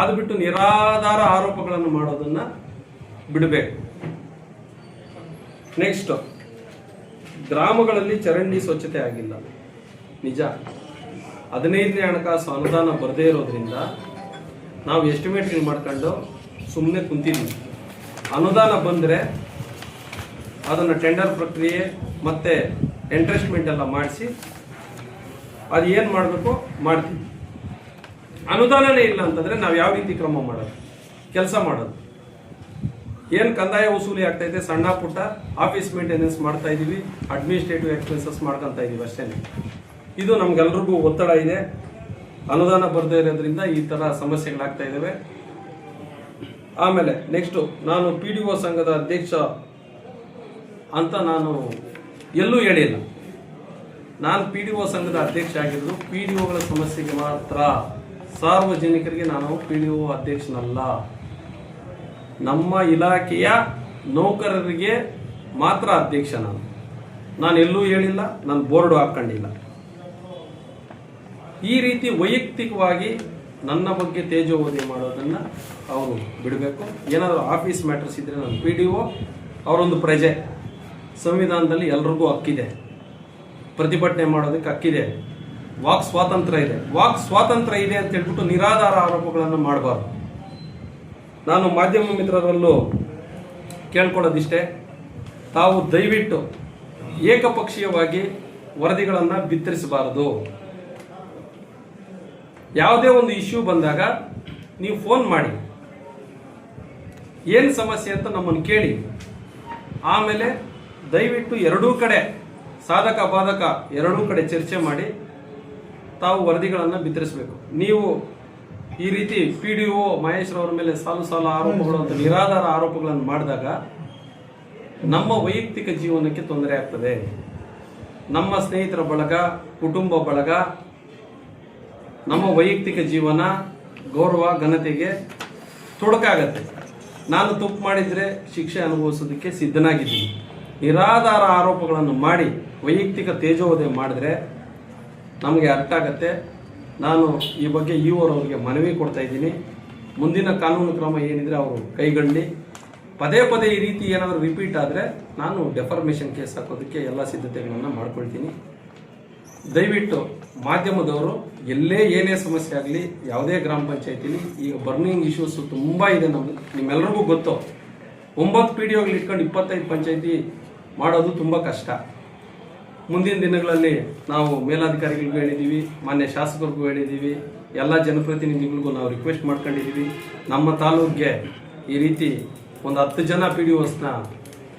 Speaker 1: ಅದು ಬಿಟ್ಟು ನಿರಾಧಾರ ಆರೋಪಗಳನ್ನು ಮಾಡೋದನ್ನ ಬಿಡಬೇಕು. ನೆಕ್ಸ್ಟ್, ಗ್ರಾಮಗಳಲ್ಲಿ ಚರಂಡಿ ಸ್ವಚ್ಛತೆ ಆಗಿಲ್ಲ. ನಿಜ. 15ನೇ ಹಣಕಾಸು ಅನುದಾನ ಬರದೇ ಇರೋದ್ರಿಂದ ನಾವು ಎಸ್ಟಿಮೇಟ್ ಮಾಡ್ಕೊಂಡು ಸುಮ್ಮನೆ ಕುಂತಿದ್ವಿ. ಅನುದಾನ ಬಂದರೆ ಅದನ್ನು ಟೆಂಡರ್ ಪ್ರಕ್ರಿಯೆ ಮತ್ತೆ ಎಂಟ್ರೆಸ್ಟ್ಮೆಂಟ್ ಎಲ್ಲ ಮಾಡಿಸಿ ಅದು ಏನು ಮಾಡಬೇಕು ಮಾಡ್ತೀವಿ. ಅನುದಾನನೇ ಇಲ್ಲ ಅಂತಂದರೆ ನಾವು ಯಾವ ರೀತಿ ಕ್ರಮ ಮಾಡೋದು, ಕೆಲಸ ಮಾಡೋದು? ಏನು ಕಂದಾಯ ವಸೂಲಿ ಆಗ್ತೈತೆ, ಸಣ್ಣ ಪುಟ್ಟ ಆಫೀಸ್ ಮೇಂಟೆನೆನ್ಸ್ ಮಾಡ್ತಾ ಇದ್ದೀವಿ, ಅಡ್ಮಿನಿಸ್ಟ್ರೇಟಿವ್ ಎಕ್ಸ್ಪೆನ್ಸಸ್ ಮಾಡ್ಕೊತಾ ಇದ್ದೀವಿ ಅಷ್ಟೇ. ಇದು ನಮ್ಗೆಲ್ರಿಗೂ ಒತ್ತಡ ಇದೆ. ಅನುದಾನ ಬರದೇ ಇರೋದ್ರಿಂದ ಈ ಥರ ಸಮಸ್ಯೆಗಳಾಗ್ತಾ ಇದ್ದಾವೆ. ಆಮೇಲೆ ನೆಕ್ಸ್ಟು, ನಾನು PDO ಸಂಘದ ಅಧ್ಯಕ್ಷ ಅಂತ ನಾನು ಎಲ್ಲೂ ಹೇಳಿಲ್ಲ. ನಾನು PDO ಸಂಘದ ಅಧ್ಯಕ್ಷ ಆಗಿದ್ದು PDOಗಳ ಸಮಸ್ಯೆಗೆ ಮಾತ್ರ. ಸಾರ್ವಜನಿಕರಿಗೆ ನಾನು PDO ಅಧ್ಯಕ್ಷನಲ್ಲ. ನಮ್ಮ ಇಲಾಖೆಯ ನೌಕರರಿಗೆ ಮಾತ್ರ ಅಧ್ಯಕ್ಷ ನಾನು ಎಲ್ಲೂ ಹೇಳಿಲ್ಲ, ನಾನು ಬೋರ್ಡು ಹಾಕೊಂಡಿಲ್ಲ. ಈ ರೀತಿ ವೈಯಕ್ತಿಕವಾಗಿ ನನ್ನ ಬಗ್ಗೆ ತೇಜೋವಧಿ ಮಾಡೋದನ್ನ ಅವರು ಬಿಡಬೇಕು. ಏನಾದರೂ ಆಫೀಸ್ ಮ್ಯಾಟರ್ಸ್ ಇದ್ರೆ ನಾನು PDO ಅವರೊಂದು ಪ್ರಜೆ. ಸಂವಿಧಾನದಲ್ಲಿ ಎಲ್ರಿಗೂ ಹಕ್ಕಿದೆ, ಪ್ರತಿಭಟನೆ ಮಾಡೋದಕ್ಕೆ ಹಕ್ಕಿದೆ, ವಾಕ್ ಸ್ವಾತಂತ್ರ್ಯ ಇದೆ. ವಾಕ್ ಸ್ವಾತಂತ್ರ್ಯ ಇದೆ ಅಂತ ಹೇಳ್ಬಿಟ್ಟು ನಿರಾಧಾರ ಆರೋಪಗಳನ್ನು ಮಾಡಬಾರ್ದು. ನಾನು ಮಾಧ್ಯಮ ಮಿತ್ರರಲ್ಲೂ ಕೇಳ್ಕೊಳ್ಳೋದಿಷ್ಟೇ, ತಾವು ದಯವಿಟ್ಟು ಏಕಪಕ್ಷೀಯವಾಗಿ ವರದಿಗಳನ್ನು ಬಿತ್ತರಿಸಬಾರದು. ಯಾವುದೇ ಒಂದು ಇಶ್ಯೂ ಬಂದಾಗ ನೀವು ಫೋನ್ ಮಾಡಿ, ಏನು ಸಮಸ್ಯೆ ಅಂತ ನಮ್ಮನ್ನು ಕೇಳಿ. ಆಮೇಲೆ ದಯವಿಟ್ಟು ಎರಡೂ ಕಡೆ ಸಾಧಕ ಬಾಧಕ ಎರಡೂ ಕಡೆ ಚರ್ಚೆ ಮಾಡಿ ತಾವು ವರದಿಗಳನ್ನು ಬಿತ್ತರಿಸಬೇಕು. ನೀವು ಈ ರೀತಿ PDO ಮಹೇಶ್ ರವರ ಮೇಲೆ ಸಾಲು ಆರೋಪಗಳು ಅಂತ ನಿರಾಧಾರ ಆರೋಪಗಳನ್ನು ಮಾಡಿದಾಗ ನಮ್ಮ ವೈಯಕ್ತಿಕ ಜೀವನಕ್ಕೆ ತೊಂದರೆ ಆಗ್ತದೆ. ನಮ್ಮ ಸ್ನೇಹಿತರ ಬಳಗ, ಕುಟುಂಬ ಬಳಗ, ನಮ್ಮ ವೈಯಕ್ತಿಕ ಜೀವನ, ಗೌರವ, ಘನತೆಗೆ ತೊಡಕಾಗತ್ತೆ. ನಾನು ತಪ್ಪು ಮಾಡಿದರೆ ಶಿಕ್ಷೆ ಅನುಭವಿಸೋದಕ್ಕೆ ಸಿದ್ಧನಾಗಿದ್ದೀನಿ. ನಿರಾಧಾರ ಆರೋಪಗಳನ್ನು ಮಾಡಿ ವೈಯಕ್ತಿಕ ತೇಜೋವಧೆ ಮಾಡಿದ್ರೆ ನಮಗೆ ಅರ್ಥ ಆಗತ್ತೆ. ನಾನು ಈ ಬಗ್ಗೆ ಅವರಿಗೆ ಮನವಿ ಕೊಡ್ತಾ ಇದ್ದೀನಿ. ಮುಂದಿನ ಕಾನೂನು ಕ್ರಮ ಏನಿದ್ರೆ ಅವರು ಕೈಗೊಂಡು ಪದೇ ಪದೇ ಈ ರೀತಿ ಏನಾದರೂ ರಿಪೀಟ್ ಆದರೆ ನಾನು ಡೆಫರ್ಮೇಷನ್ ಕೇಸ್ ಹಾಕೋದಕ್ಕೆ ಎಲ್ಲ ಸಿದ್ಧತೆಗಳನ್ನು ಮಾಡ್ಕೊಳ್ತೀನಿ. ದಯವಿಟ್ಟು ಮಾಧ್ಯಮದವರು ಎಲ್ಲೇ ಏನೇ ಸಮಸ್ಯೆ ಆಗಲಿ, ಯಾವುದೇ ಗ್ರಾಮ ಪಂಚಾಯತಿಲಿ ಈಗ ಬರ್ನಿಂಗ್ ಇಶ್ಯೂಸ್ ತುಂಬ ಇದೆ. ನಿಮ್ಮೆಲ್ಲರಿಗೂ ಗೊತ್ತು, 9 PDOಗಳು ಇಟ್ಕೊಂಡು 25 ಪಂಚಾಯತಿ ಮಾಡೋದು ತುಂಬ ಕಷ್ಟ. ಮುಂದಿನ ದಿನಗಳಲ್ಲಿ ನಾವು ಮೇಲಾಧಿಕಾರಿಗಳಿಗೂ ಹೇಳಿದ್ದೀವಿ, ಮಾನ್ಯ ಶಾಸಕರಿಗೂ ಹೇಳಿದ್ದೀವಿ, ಎಲ್ಲ ಜನಪ್ರತಿನಿಧಿಗಳಿಗೂ ನಾವು ರಿಕ್ವೆಸ್ಟ್ ಮಾಡ್ಕೊಂಡಿದ್ದೀವಿ. ನಮ್ಮ ತಾಲೂಕಿಗೆ ಈ ರೀತಿ ಒಂದು 10 ಜನ PDOಸ್ನ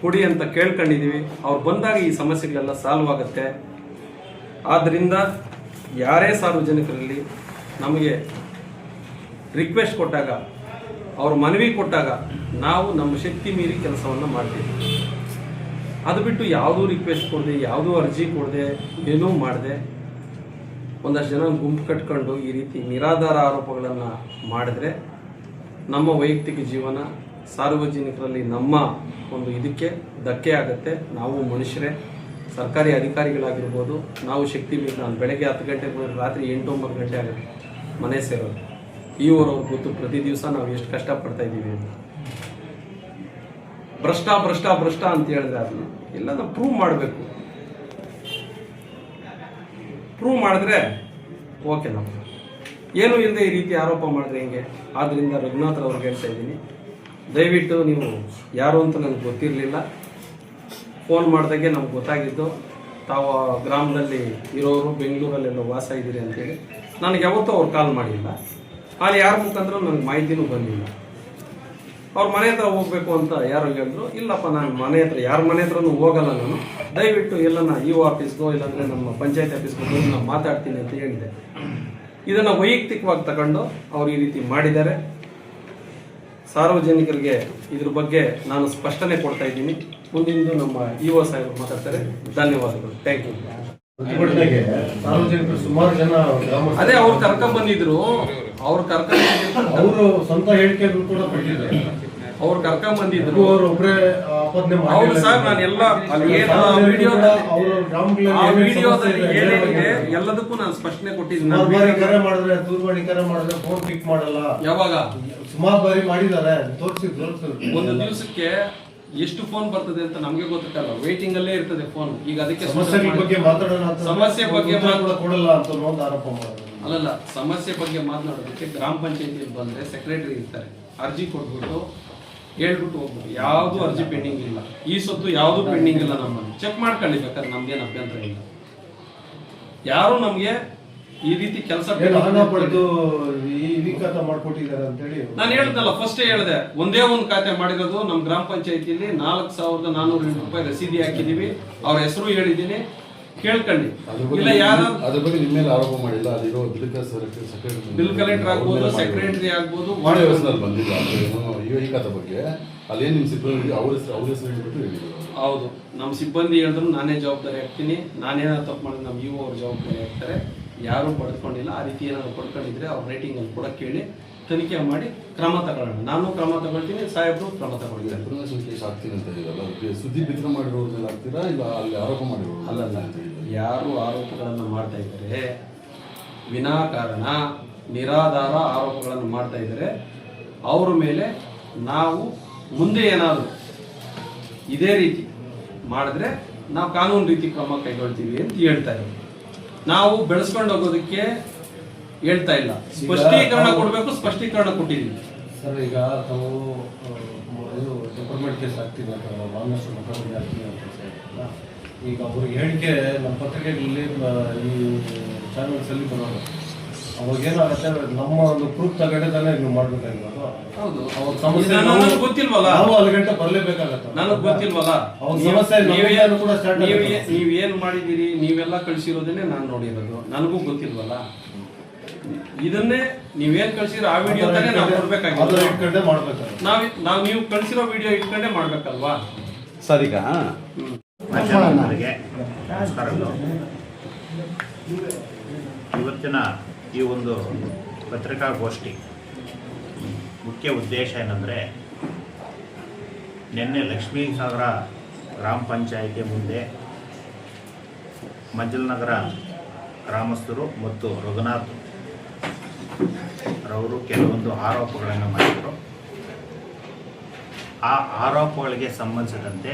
Speaker 1: ಕೊಡಿ ಅಂತ ಕೇಳ್ಕೊಂಡಿದ್ದೀವಿ. ಅವ್ರು ಬಂದಾಗ ಈ ಸಮಸ್ಯೆಗಳೆಲ್ಲ ಸಾಲ್ವ್ ಆಗುತ್ತೆ. ಆದ್ದರಿಂದ ಯಾರೇ ಸಾರ್ವಜನಿಕರಲ್ಲಿ ನಮಗೆ ರಿಕ್ವೆಸ್ಟ್ ಕೊಟ್ಟಾಗ, ಅವ್ರ ಮನವಿ ಕೊಟ್ಟಾಗ ನಾವು ನಮ್ಮ ಶಕ್ತಿ ಮೀರಿ ಕೆಲಸವನ್ನು ಮಾಡ್ತೀವಿ. ಅದು ಬಿಟ್ಟು ಯಾವುದೂ ರಿಕ್ವೆಸ್ಟ್ ಕೊಡದೆ, ಯಾವುದೂ ಅರ್ಜಿ ಕೊಡದೆ, ಏನೂ ಮಾಡದೆ ಒಂದಷ್ಟು ಜನ ಗುಂಪು ಕಟ್ಕೊಂಡು ಈ ರೀತಿ ನಿರಾಧಾರ ಆರೋಪಗಳನ್ನು ಮಾಡಿದ್ರೆ ನಮ್ಮ ವೈಯಕ್ತಿಕ ಜೀವನ, ಸಾರ್ವಜನಿಕರಲ್ಲಿ ನಮ್ಮ ಒಂದು ಇದಕ್ಕೆ ಧಕ್ಕೆ ಆಗುತ್ತೆ. ನಾವು ಮನುಷ್ಯರೇ, ಸರ್ಕಾರಿ ಅಧಿಕಾರಿಗಳಾಗಿರ್ಬೋದು, ನಾವು ಶಕ್ತಿ ಮೀರಿ ನಾನು ಬೆಳಗ್ಗೆ 10 ಗಂಟೆಗೆ ಹೋದ್ರೆ ರಾತ್ರಿ 8-9 ಗಂಟೆ ಆಗುತ್ತೆ ಮನೆ ಸೇರೋದು. ಈ ಊರವ್ರಿಗೆ ಗೊತ್ತು ಪ್ರತಿ ದಿವಸ ನಾವು ಎಷ್ಟು ಕಷ್ಟಪಡ್ತಾ ಇದ್ದೀವಿ ಅಂತ. ಭ್ರಷ್ಟ ಭ್ರಷ್ಟ ಭ್ರಷ್ಟ ಅಂತ ಹೇಳಿದ್ರೆ ಅದನ್ನ ಎಲ್ಲದನ್ನ ಪ್ರೂವ್ ಮಾಡಬೇಕು. ಪ್ರೂವ್ ಮಾಡಿದ್ರೆ ಓಕೆ. ನಾವು ಏನು ಇಲ್ಲದೆ ಈ ರೀತಿ ಆರೋಪ ಮಾಡಿದ್ರೆ ಹೆಂಗೆ? ಆದ್ದರಿಂದ ರಘುನಾಥ್ ಅವ್ರಿಗೆ ಹೇಳ್ತಾ ಇದ್ದೀನಿ, ದಯವಿಟ್ಟು ನೀವು ಯಾರು ಅಂತ ನನಗೆ ಗೊತ್ತಿರಲಿಲ್ಲ. ಫೋನ್ ಮಾಡಿದಾಗೆ ನಮ್ಗೆ ಗೊತ್ತಾಗಿದ್ದು ತಾವು ಗ್ರಾಮದಲ್ಲಿ ಇರೋರು, ಬೆಂಗಳೂರಲ್ಲೆಲ್ಲ ವಾಸ ಇದ್ದೀರಿ ಅಂತೇಳಿ. ನನಗೆ ಯಾವತ್ತೂ ಅವ್ರು ಕಾಲ್ ಮಾಡಿಲ್ಲ. ಅಲ್ಲಿ ಯಾರ ಮುಖಾಂತರ ನನಗೆ ಮಾಹಿತಿನೂ ಬಂದಿಲ್ಲ. ಅವ್ರ ಮನೆ ಹತ್ರ ಹೋಗ್ಬೇಕು ಅಂತ ಯಾರು ಹೇಳಿದ್ರು. ಇಲ್ಲಪ್ಪ, ನಾನು ಮನೆ ಹತ್ರ ಯಾರ ಮನೆ ಹತ್ರನೂ ಹೋಗಲ್ಲ. ನಾನು ದಯವಿಟ್ಟು ಎಲ್ಲನ EO ಆಫೀಸ್ಗೋ ಇಲ್ಲಾಂದರೆ ನಮ್ಮ ಪಂಚಾಯತ್ ಆಫೀಸ್ಗೋ ಹೋಗಿ ನಾನು ಮಾತಾಡ್ತೀನಿ ಅಂತ ಹೇಳಿದೆ. ಇದನ್ನು ವೈಯಕ್ತಿಕವಾಗಿ ತಗೊಂಡು ಅವ್ರು ಈ ರೀತಿ ಮಾಡಿದ್ದಾರೆ. ಸಾರ್ವಜನಿಕರಿಗೆ ಇದ್ರ ಬಗ್ಗೆ ನಾನು ಸ್ಪಷ್ಟನೆ ಕೊಡ್ತಾ ಇದ್ದೀನಿ. ಮುಂದಿಂದು ನಮ್ಮ EO ಸಾಹೇಬರು ಮಾತಾಡ್ತಾರೆ. ಧನ್ಯವಾದಗಳು. Thank you.
Speaker 2: ಸಾರ್ವಜನಿಕರು ಸುಮಾರು ಜನ
Speaker 1: ಅದೇ ಅವ್ರು ಕರ್ಕೊಂಡ್ ಬಂದಿದ್ರು. ಅವ್ರು
Speaker 2: ಅವರು ಸ್ವಂತ ಹೇಳಿಕೆಗಳು ಕೂಡ ಕೊಟ್ಟಿದ್ದಾರೆ.
Speaker 1: ಅವ್ರು ಕರ್ಕೊಂಡ್ ಬಂದಿದ್ರು.
Speaker 2: ಒಬ್ಬರೇ
Speaker 1: ಹೌದು ಸರ್, ನಾನು ಎಲ್ಲ ವಿಡಿಯೋದಲ್ಲಿ ಏನೇನಿದೆ ಎಲ್ಲದಕ್ಕೂ ನಾನು ಸ್ಪಷ್ಟನೆ ಕೊಟ್ಟಿದ್ದೀನಿ.
Speaker 2: ಕರೆ ಮಾಡಿದ್ರೆ, ದೂರವಾಣಿ ಕರೆ ಮಾಡಿದ್ರೆ ಫೋನ್ ಪಿಕ್ ಮಾಡಲ್ಲ.
Speaker 1: ಯಾವಾಗ
Speaker 2: ಸುಮಾರು ಬಾರಿ ಮಾಡಿದ್ದಾರೆ, ತೋರಿಸಿದ್ರು.
Speaker 1: ಒಂದು ದಿವಸಕ್ಕೆ ಎಷ್ಟು ಫೋನ್ ಬರ್ತದೆ ಅಂತ ನಮ್ಗೆ ಗೊತ್ತಿಲ್ಲ. ವೇಟಿಂಗ್ ಅಲ್ಲೇ ಇರ್ತದೆ ಫೋನ್. ಈಗ ಅದಕ್ಕೆ
Speaker 2: ಸಮಸ್ಯೆ ಬಗ್ಗೆ ಮಾತಾಡೋಣ,
Speaker 1: ಸಮಸ್ಯೆ ಬಗ್ಗೆ
Speaker 2: ಕೊಡಲ್ಲ ಅಂತ ಒಂದು ಆರೋಪ ಮಾಡೋದು.
Speaker 1: ಅಲ್ಲಲ್ಲ, ಸಮಸ್ಯೆ ಬಗ್ಗೆ ಮಾತನಾಡೋದಕ್ಕೆ ಗ್ರಾಮ ಪಂಚಾಯತಿಯಲ್ಲಿ ಬಂದ್ರೆ ಸೆಕ್ರೆಟರಿ ಇರ್ತಾರೆ. ಅರ್ಜಿ ಕೊಟ್ಬಿಟ್ಟು ಹೇಳ್ಬಿಟ್ಟು ಹೋಗ್ಬಿಟ್ಟು ಯಾವ್ದು ಅರ್ಜಿ ಪೆಂಡಿಂಗ್ ಇಲ್ಲ, ಈ ಸೊತ್ತು ಯಾವ್ದು ಪೆಂಡಿಂಗ್ ಇಲ್ಲ, ನಮ್ಮನ್ನು ಚೆಕ್ ಮಾಡ್ಕೊಳ್ಳಿ ಬೇಕಾದ್ರೆ, ನಮ್ಗೇನು ಅಭ್ಯಂತರ ಇಲ್ಲ. ಯಾರು ನಮ್ಗೆ ಈ ರೀತಿ ಕೆಲಸ ನಾನು ಹೇಳ್ದಲ್ಲ, ಫಸ್ಟ್ ಹೇಳಿದೆ, ಒಂದೇ ಒಂದು ಖಾತೆ ಮಾಡಿರೋದು ನಮ್ಮ ಗ್ರಾಮ ಪಂಚಾಯತಿಯಲ್ಲಿ 4,408 ರೂಪಾಯಿ ರಸೀದಿ ಹಾಕಿದೀವಿ. ಅವ್ರ ಹೆಸರು ಹೇಳಿದ್ದೀನಿ, ಕೇಳ್ಕೊಳ್ಳಿ. ಇಲ್ಲ ಯಾರು
Speaker 3: ಅದ್ರ ಬಗ್ಗೆ ನಿಮ್ಮ ಮೇಲೆ ಆರೋಪ ಮಾಡಿಲ್ಲ. ಅದಿರೋ
Speaker 1: ಬಿಲ್ ಕಲೆಕ್ಟರ್ ಆಗ್ಬೋದು, ಸೆಕ್ರೆಟರಿ ಆಗ್ಬೋದು,
Speaker 3: ಬಂದಿಲ್ಲ ಈ ಖಾತೆ ಬಗ್ಗೆ ಅಲ್ಲೇನು ನಿಮ್ಮ ಸಿಬ್ಬಂದಿ ಅವ್ರ ಹೆಸರು ಹೇಳ್ಬಿಟ್ಟು ಹೇಳಿದ್ರು.
Speaker 1: ಹೌದು, ನಮ್ಮ ಸಿಬ್ಬಂದಿ ಹೇಳಿದ್ರು ನಾನೇ ಜವಾಬ್ದಾರಿ ಆಗ್ತೀನಿ. ನಾನೇನಾದ್ರು ತಪ್ಪು ಮಾಡಿದ್ರೆ ನಮ್ಮ EO ಅವ್ರ ಜವಾಬ್ದಾರಿ ಆಗ್ತಾರೆ. ಯಾರು ಪಡ್ಕೊಂಡಿಲ್ಲ. ಆ ರೀತಿ ಏನಾದ್ರು ಪಡ್ಕೊಂಡಿದ್ರೆ ಅವ್ರ ರೇಟಿಂಗ್ ಅಲ್ಲಿ ಕೂಡ ಕೇಳಿ ತನಿಖೆ ಮಾಡಿ ಕ್ರಮ ತಗೊಳ್ಳೋಣ. ನಾನು ಕ್ರಮ ತಗೊಳ್ತೀನಿ, ಸಾಹೇಬರು ಕ್ರಮ ತಗೊಳ್ತಾರೆ.
Speaker 3: ಸುದ್ದಿ ಬಿತ್ತನೆ ಮಾಡಿರೋರ ಮೇಲೆ ಆಗ್ತೀರಾ ಇಲ್ಲ ಅಲ್ಲಿ ಆರೋಪ ಮಾಡಿರೋರು?
Speaker 1: ಅಲ್ಲಲ್ಲ, ಯಾರು ಆರೋಪಗಳನ್ನು ಮಾಡ್ತಾ ಇದ್ದಾರೆ, ವಿನಾಕಾರಣ ನಿರಾಧಾರ ಆರೋಪಗಳನ್ನು ಮಾಡ್ತಾ ಇದ್ದಾರೆ, ಅವ್ರ ಮೇಲೆ ನಾವು ಮುಂದೆ ಏನಾದರೂ ಇದೇ ರೀತಿ ಮಾಡಿದ್ರೆ ನಾವು ಕಾನೂನು ರೀತಿ ಕ್ರಮ ಕೈಗೊಳ್ತೀವಿ ಅಂತ ಹೇಳ್ತಾ ಇದ್ದೀವಿ. ನಾವು ಬೆಳೆಸ್ಕೊಂಡು ಹೋಗೋದಕ್ಕೆ ಹೇಳ್ತಾ ಇಲ್ಲ. ಸ್ಪಷ್ಟೀಕರಣ ಕೊಡಬೇಕು, ಸ್ಪಷ್ಟೀಕರಣ ಕೊಟ್ಟಿದ್ದೀವಿ
Speaker 2: ಸರ್. ಈಗ ತಾವು ಡಿಪಾರ್ಟ್ಮೆಂಟ್ ಕೇಸ್ ಆಗ್ತಿದೆ ಅಂತ, ಈಗ ಅವ್ರಿಗೆ ಹೇಳಿಕೆ ನಮ್ಮ ಪತ್ರಿಕೆಗಳಲ್ಲಿ ಈ ಚಾನಲ್ಸಲ್ಲಿ ಬರೋದು. ಅವಾಗ ಏನಾಗುತ್ತೆ, ನಮ್ಮ ಒಂದು ಪ್ರೂಫ್ ತಗೊಂಡೇ ನೀವು ಮಾಡ್ಬೇಕಾಗಿರೋದು.
Speaker 1: ಹೌದು,
Speaker 2: ಅವ್ರ ಸಮಸ್ಯೆ
Speaker 1: ಗೊತ್ತಿಲ್ವಲ್ಲ,
Speaker 2: ನಾವು ಅಲ್ಲಿ ಗಂಟೆ ಬರ್ಲೇಬೇಕಾಗತ್ತೆ.
Speaker 1: ನನಗೆ ಗೊತ್ತಿಲ್ವಲ್ಲ
Speaker 2: ಅವ್ರ ಸಮಸ್ಯೆ ಕೂಡ
Speaker 1: ನೀವೇನ್ ಮಾಡಿದ್ದೀರಿ, ನೀವೆಲ್ಲ ಕಳಿಸಿರೋದನ್ನೇ ನಾನು ನೋಡಿರೋದು. ನನಗೂ ಗೊತ್ತಿಲ್ವಲ್ಲ. ಇದನ್ನೇ ನೀವೇನ್ ಕಳ್ಸಿರೋ ಆ ವಿಡಿಯೋ ತಾನೇ ನಾವು ಕೊಡ್ಬೇಕಾಗಿರೋದು.
Speaker 2: ಇಟ್ಕೊಂಡೇ ಮಾಡ್ಬೇಕಾಗುತ್ತೆ.
Speaker 1: ನಾವು ನೀವು ಕಳಿಸಿರೋ ವಿಡಿಯೋ ಇಟ್ಕೊಂಡೇ ಮಾಡ್ಬೇಕಲ್ವಾ
Speaker 3: ಸರ್? ಈಗ
Speaker 4: ಇವತ್ತಿನ ಈ ಒಂದು ಪತ್ರಿಕಾಗೋಷ್ಠಿ ಮುಖ್ಯ ಉದ್ದೇಶ ಏನಂದರೆ, ನಿನ್ನೆ ಲಕ್ಷ್ಮೀಸಾಗರ ಗ್ರಾಮ ಪಂಚಾಯಿತಿ ಮುಂದೆ ಮಜ್ಜಲ್ ನಗರ ಗ್ರಾಮಸ್ಥರು ಮತ್ತು ರವರು ಕೆಲವೊಂದು ಆರೋಪಗಳನ್ನು ಮಾಡಿದರು. ಆ ಆರೋಪಗಳಿಗೆ ಸಂಬಂಧಿಸಿದಂತೆ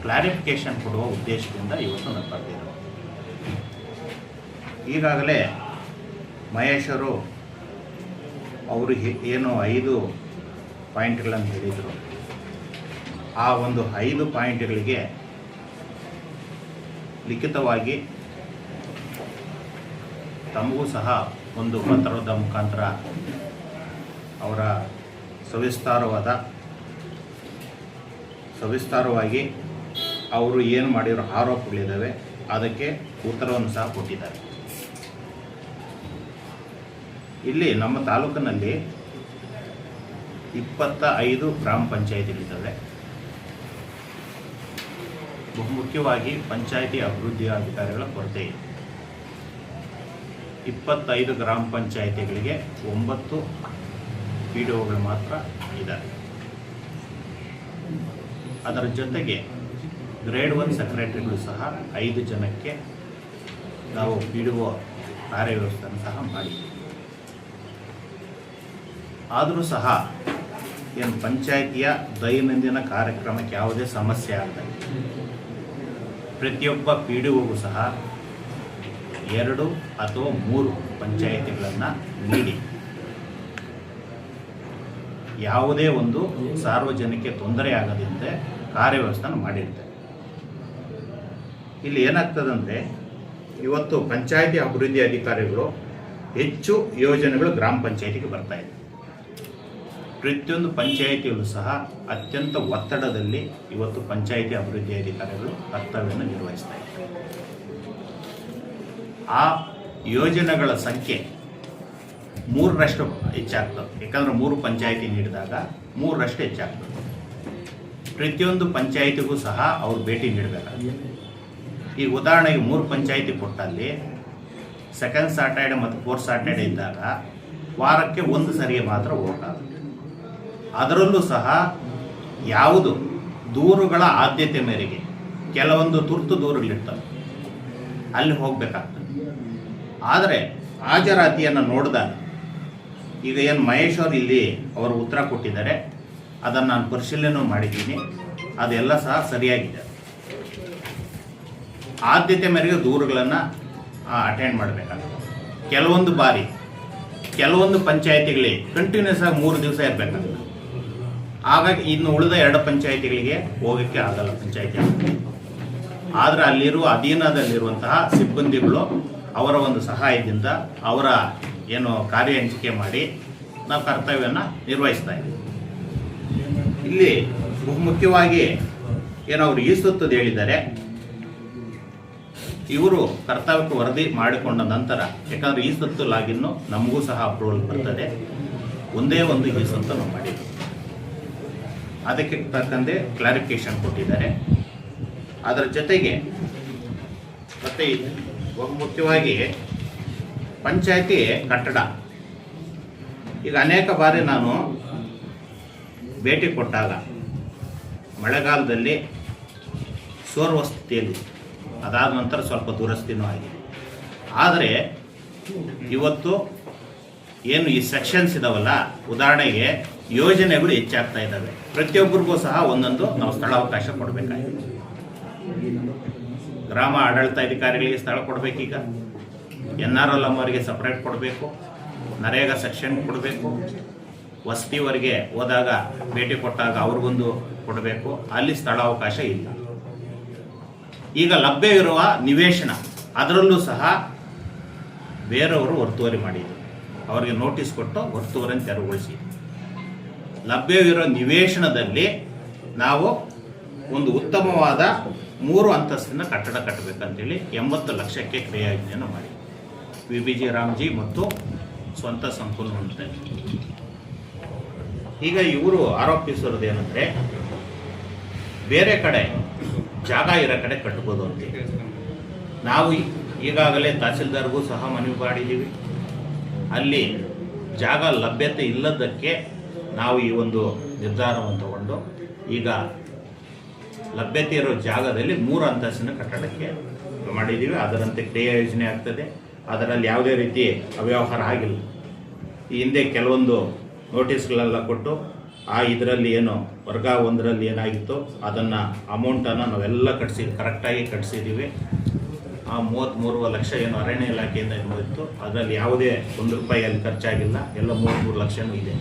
Speaker 4: ಕ್ಲಾರಿಫಿಕೇಷನ್ ಕೊಡುವ ಉದ್ದೇಶದಿಂದ ಇವತ್ತು ನಾನು ಬರೆದಿದ್ದರು. ಈಗಾಗಲೇ ಮಹೇಶರು ಅವರು ಏನು 5 ಪಾಯಿಂಟ್ಗಳನ್ನು ಹೇಳಿದರು, ಆ ಒಂದು 5 ಪಾಯಿಂಟ್ಗಳಿಗೆ ಲಿಖಿತವಾಗಿ ತಮಗೂ ಸಹ ಒಂದು ಪತ್ರದ ಮುಖಾಂತರ ಅವರ ಸವಿಸ್ತಾರವಾಗಿ ಅವರು ಏನು ಮಾಡಿರೋ ಆರೋಪಗಳಿದ್ದಾವೆ ಅದಕ್ಕೆ ಉತ್ತರವನ್ನು ಸಹ ಕೊಟ್ಟಿದ್ದಾರೆ. ಇಲ್ಲಿ ನಮ್ಮ ತಾಲೂಕಿನಲ್ಲಿ 25 ಗ್ರಾಮ ಪಂಚಾಯಿತಿಗಳಿದ್ದಾವೆ. ಬಹುಮುಖ್ಯವಾಗಿ ಪಂಚಾಯಿತಿ ಅಭಿವೃದ್ಧಿ ಅಧಿಕಾರಿಗಳ ಕೊರತೆ ಇದೆ. 25 ಗ್ರಾಮ ಪಂಚಾಯಿತಿಗಳಿಗೆ 9 PDOಗಳು ಮಾತ್ರ ಇದ್ದಾರೆ. ಅದರ ಜೊತೆಗೆ ಗ್ರೇಡ್ 1 ಸೆಕ್ರೆಟರಿಗಳು ಸಹ 5 ಜನಕ್ಕೆ ನಾವು PDO ಕಾರ್ಯವ್ಯವಸ್ಥೆಯನ್ನು ಸಹ ಮಾಡಿದ್ದೀವಿ. ಆದರೂ ಸಹ ಏನು ಪಂಚಾಯಿತಿಯ ದೈನಂದಿನ ಕಾರ್ಯಕ್ರಮಕ್ಕೆ ಯಾವುದೇ ಸಮಸ್ಯೆ ಆಗದೆ ಪ್ರತಿಯೊಬ್ಬ PDOಗೂ ಸಹ 2 ಅಥವಾ 3 ಪಂಚಾಯಿತಿಗಳನ್ನು ನೀಡಿ ಯಾವುದೇ ಒಂದು ಸಾರ್ವಜನಿಕ ತೊಂದರೆ ಆಗದಂತೆ ಕಾರ್ಯವ್ಯವಸ್ಥೆಯನ್ನು ಮಾಡಿರ್ತಾರೆ. ಇಲ್ಲಿ ಏನಾಗ್ತದಂದರೆ ಇವತ್ತು ಪಂಚಾಯಿತಿ ಅಭಿವೃದ್ಧಿ ಅಧಿಕಾರಿಗಳು ಹೆಚ್ಚು ಯೋಜನೆಗಳು ಗ್ರಾಮ ಪಂಚಾಯಿತಿಗೆ ಬರ್ತಾ ಇದೆ. ಪ್ರತಿಯೊಂದು ಪಂಚಾಯಿತಿಯಲ್ಲೂ ಸಹ ಅತ್ಯಂತ ಒತ್ತಡದಲ್ಲಿ ಇವತ್ತು ಪಂಚಾಯಿತಿ ಅಭಿವೃದ್ಧಿ ಅಧಿಕಾರಿಗಳು ಕರ್ತವ್ಯವನ್ನು ನಿರ್ವಹಿಸ್ತಾ ಇದ್ದಾರೆ. ಆ ಯೋಜನೆಗಳ ಸಂಖ್ಯೆ 3ರಷ್ಟು ಹೆಚ್ಚಾಗ್ತದೆ. ಯಾಕಂದರೆ 3 ಪಂಚಾಯಿತಿ ನೀಡಿದಾಗ 3ರಷ್ಟು ಹೆಚ್ಚಾಗ್ತದೆ. ಪ್ರತಿಯೊಂದು ಪಂಚಾಯಿತಿಗೂ ಸಹ ಅವರು ಭೇಟಿ ನೀಡಬೇಕಾಗುತ್ತೆ. ಈಗ ಉದಾಹರಣೆಗೆ 3 ಪಂಚಾಯಿತಿ ಕೊಟ್ಟಲ್ಲಿ ಸೆಕೆಂಡ್ ಸಾಟರ್ಡೆ ಮತ್ತು ಫೋರ್ತ್ ಸಾಟರ್ಡೆ ಇದ್ದಾಗ ವಾರಕ್ಕೆ 1 ಸರಿಗೆ ಮಾತ್ರ ಹೋಗಕ್ಕಾಗುತ್ತೆ. ಅದರಲ್ಲೂ ಸಹ ಯಾವುದು ದೂರುಗಳ ಆದ್ಯತೆ ಮೇರೆಗೆ ಕೆಲವೊಂದು ತುರ್ತು ದೂರುಗಳಿರ್ತವೆ, ಅಲ್ಲಿ ಹೋಗಬೇಕಾಗ್ತದೆ. ಆದರೆ ಹಾಜರಾತಿಯನ್ನು ನೋಡಿದಾಗ ಈಗ ಏನು ಮಹೇಶ್ ಅವರು ಇಲ್ಲಿ ಅವರು ಉತ್ತರ ಕೊಟ್ಟಿದ್ದಾರೆ, ಅದನ್ನು ನಾನು ಪರಿಶೀಲನೆ ಮಾಡಿದ್ದೀನಿ, ಅದೆಲ್ಲ ಸಹ ಸರಿಯಾಗಿದೆ. ಆದ್ಯತೆ ಮೇರೆಗೆ ದೂರುಗಳನ್ನು ಅಟೆಂಡ್ ಮಾಡಬೇಕಾಗ್ತದೆ. ಕೆಲವೊಂದು ಬಾರಿ ಕೆಲವೊಂದು ಪಂಚಾಯಿತಿಗಳಿಗೆ ಕಂಟಿನ್ಯೂಸ್ ಆಗಿ 3 ದಿವಸ ಇರಬೇಕಾಗ್ತದೆ. ಹಾಗಾಗಿ ಇನ್ನು ಉಳಿದ 2 ಪಂಚಾಯಿತಿಗಳಿಗೆ ಹೋಗೋಕ್ಕೆ ಆಗಲ್ಲ ಪಂಚಾಯಿತಿ. ಆದರೆ ಅಲ್ಲಿರುವ ಅಧೀನದಲ್ಲಿರುವಂತಹ ಸಿಬ್ಬಂದಿಗಳು ಅವರ ಒಂದು ಸಹಾಯದಿಂದ ಅವರ ಏನು ಕಾರ್ಯ ಹಂಚಿಕೆ ಮಾಡಿ ನಾವು ಕರ್ತವ್ಯವನ್ನು ನಿರ್ವಹಿಸ್ತಾ ಇದ್ದೀವಿ. ಇಲ್ಲಿ ಬಹುಮುಖ್ಯವಾಗಿ ಏನು ಅವರು ಈ ಸುತ್ತದ್ದು ಹೇಳಿದ್ದಾರೆ, ಇವರು ಕರ್ತವ್ಯಕ್ಕೆ ವರದಿ ಮಾಡಿಕೊಂಡ ನಂತರ, ಯಾಕಂದರೆ ಈ ಸುತ್ತು ಲಾಗಿನ್ನು ನಮಗೂ ಸಹ ಅಪ್ರೂವಲ್ ಬರ್ತದೆ, ಒಂದೇ ಒಂದು ಈ ಸುತ್ತು ನಾವು ಮಾಡಿದ್ದೀವಿ. ಅದಕ್ಕೆ ತಕ್ಕಂತೆ ಕ್ಲಾರಿಫಿಕೇಶನ್ ಕೊಟ್ಟಿದ್ದಾರೆ. ಅದರ ಜೊತೆಗೆ ಮತ್ತೆ ಬಹುಮುಖ್ಯವಾಗಿ ಪಂಚಾಯಿತಿ ಕಟ್ಟಡ, ಈಗ ಅನೇಕ ಬಾರಿ ನಾನು ಭೇಟಿ ಕೊಟ್ಟಾಗ ಮಳೆಗಾಲದಲ್ಲಿ ಸೋರ್ವ ಸ್ಥಿತಿಯಲ್ಲಿ, ಅದಾದ ನಂತರ ಸ್ವಲ್ಪ ದುರಸ್ತಿನೂ ಆಗಿದೆ. ಆದರೆ ಇವತ್ತು ಏನು ಈ ಸೆಕ್ಷನ್ಸ್ ಇದಾವಲ್ಲ, ಉದಾಹರಣೆಗೆ ಯೋಜನೆಗಳು ಹೆಚ್ಚಾಗ್ತಾ ಇದ್ದಾವೆ. ಪ್ರತಿಯೊಬ್ಬರಿಗೂ ಸಹ ಒಂದೊಂದು ನಾವು ಸ್ಥಳಾವಕಾಶ ಕೊಡಬೇಕಾಗಿದೆ. ಗ್ರಾಮ ಆಡಳಿತಾಧಿಕಾರಿಗಳಿಗೆ ಸ್ಥಳ ಕೊಡಬೇಕೀಗ, NRLM ಅವರಿಗೆ ಸಪ್ರೇಟ್ ಕೊಡಬೇಕು, ನರೇಗಾ ಸೆಕ್ಷನ್ ಕೊಡಬೇಕು, ವಸತಿವರೆಗೆ ಹೋದಾಗ ಭೇಟಿ ಕೊಟ್ಟಾಗ ಅವ್ರಿಗೊಂದು ಕೊಡಬೇಕು, ಅಲ್ಲಿ ಸ್ಥಳಾವಕಾಶ ಇಲ್ಲ. ಈಗ ಲಭ್ಯವಿರುವ ನಿವೇಶನ ಅದರಲ್ಲೂ ಸಹ ಬೇರೆಯವರು ಒತ್ತುವರಿ ಮಾಡಿದರು, ಅವರಿಗೆ ನೋಟಿಸ್ ಕೊಟ್ಟು ಒತ್ತುವರಿಯನ್ನು ತೆರವುಗೊಳಿಸಿ ಲಭ್ಯವಿರೋ ನಿವೇಶನದಲ್ಲಿ ನಾವು ಒಂದು ಉತ್ತಮವಾದ 3 ಅಂತಸ್ತಿನ ಕಟ್ಟಡ ಕಟ್ಟಬೇಕಂತೇಳಿ 80 ಲಕ್ಷಕ್ಕೆ ಕ್ರಿಯಾ ಯೋಜನೆಯನ್ನು ಮಾಡಿ VBG ರಾಮ್ಜಿ ಮತ್ತು ಸ್ವಂತ ಸಂಪನ್ಮೂಲ. ಈಗ ಇವರು ಆರೋಪಿಸಿರೋದು ಏನಂದರೆ ಬೇರೆ ಕಡೆ ಜಾಗ ಇರೋ ಕಡೆ ಕಟ್ಬೋದು ಅಂತ. ನಾವು ಈಗಾಗಲೇ ತಹಸೀಲ್ದಾರ್ಗೂ ಸಹ ಮನವಿ ಮಾಡಿದ್ದೀವಿ. ಅಲ್ಲಿ ಜಾಗ ಲಭ್ಯತೆ ಇಲ್ಲದಕ್ಕೆ ನಾವು ಈ ಒಂದು ನಿರ್ಧಾರವನ್ನು ತಗೊಂಡು ಈಗ ಲಭ್ಯತೆ ಇರೋ ಜಾಗದಲ್ಲಿ 3 ಅಂತಸ್ತಿನ ಕಟ್ಟಡಕ್ಕೆ ಮಾಡಿದ್ದೀವಿ. ಅದರಂತೆ ಕ್ರಿಯಾ ಯೋಜನೆ ಆಗ್ತದೆ. ಅದರಲ್ಲಿ ಯಾವುದೇ ರೀತಿ ಅವ್ಯವಹಾರ ಆಗಿಲ್ಲ. ಈ ಹಿಂದೆ ಕೆಲವೊಂದು ನೋಟಿಸ್ಗಳೆಲ್ಲ ಕೊಟ್ಟು ಇದರಲ್ಲಿ ಏನು ವರ್ಗ 1ರಲ್ಲಿ ಏನಾಗಿತ್ತು ಅದನ್ನು ಅಮೌಂಟನ್ನು ನಾವೆಲ್ಲ ಕರೆಕ್ಟಾಗಿ ಕಟ್ಸಿದ್ದೀವಿ. ಆ 33 ಲಕ್ಷ ಏನು ಅರಣ್ಯ ಇಲಾಖೆಯಿಂದ ಇತ್ತು ಅದರಲ್ಲಿ ಯಾವುದೇ ₹1 ಅಲ್ಲಿ ಖರ್ಚಾಗಿಲ್ಲ, ಎಲ್ಲ 33 ಲಕ್ಷನೂ ಇದೆ.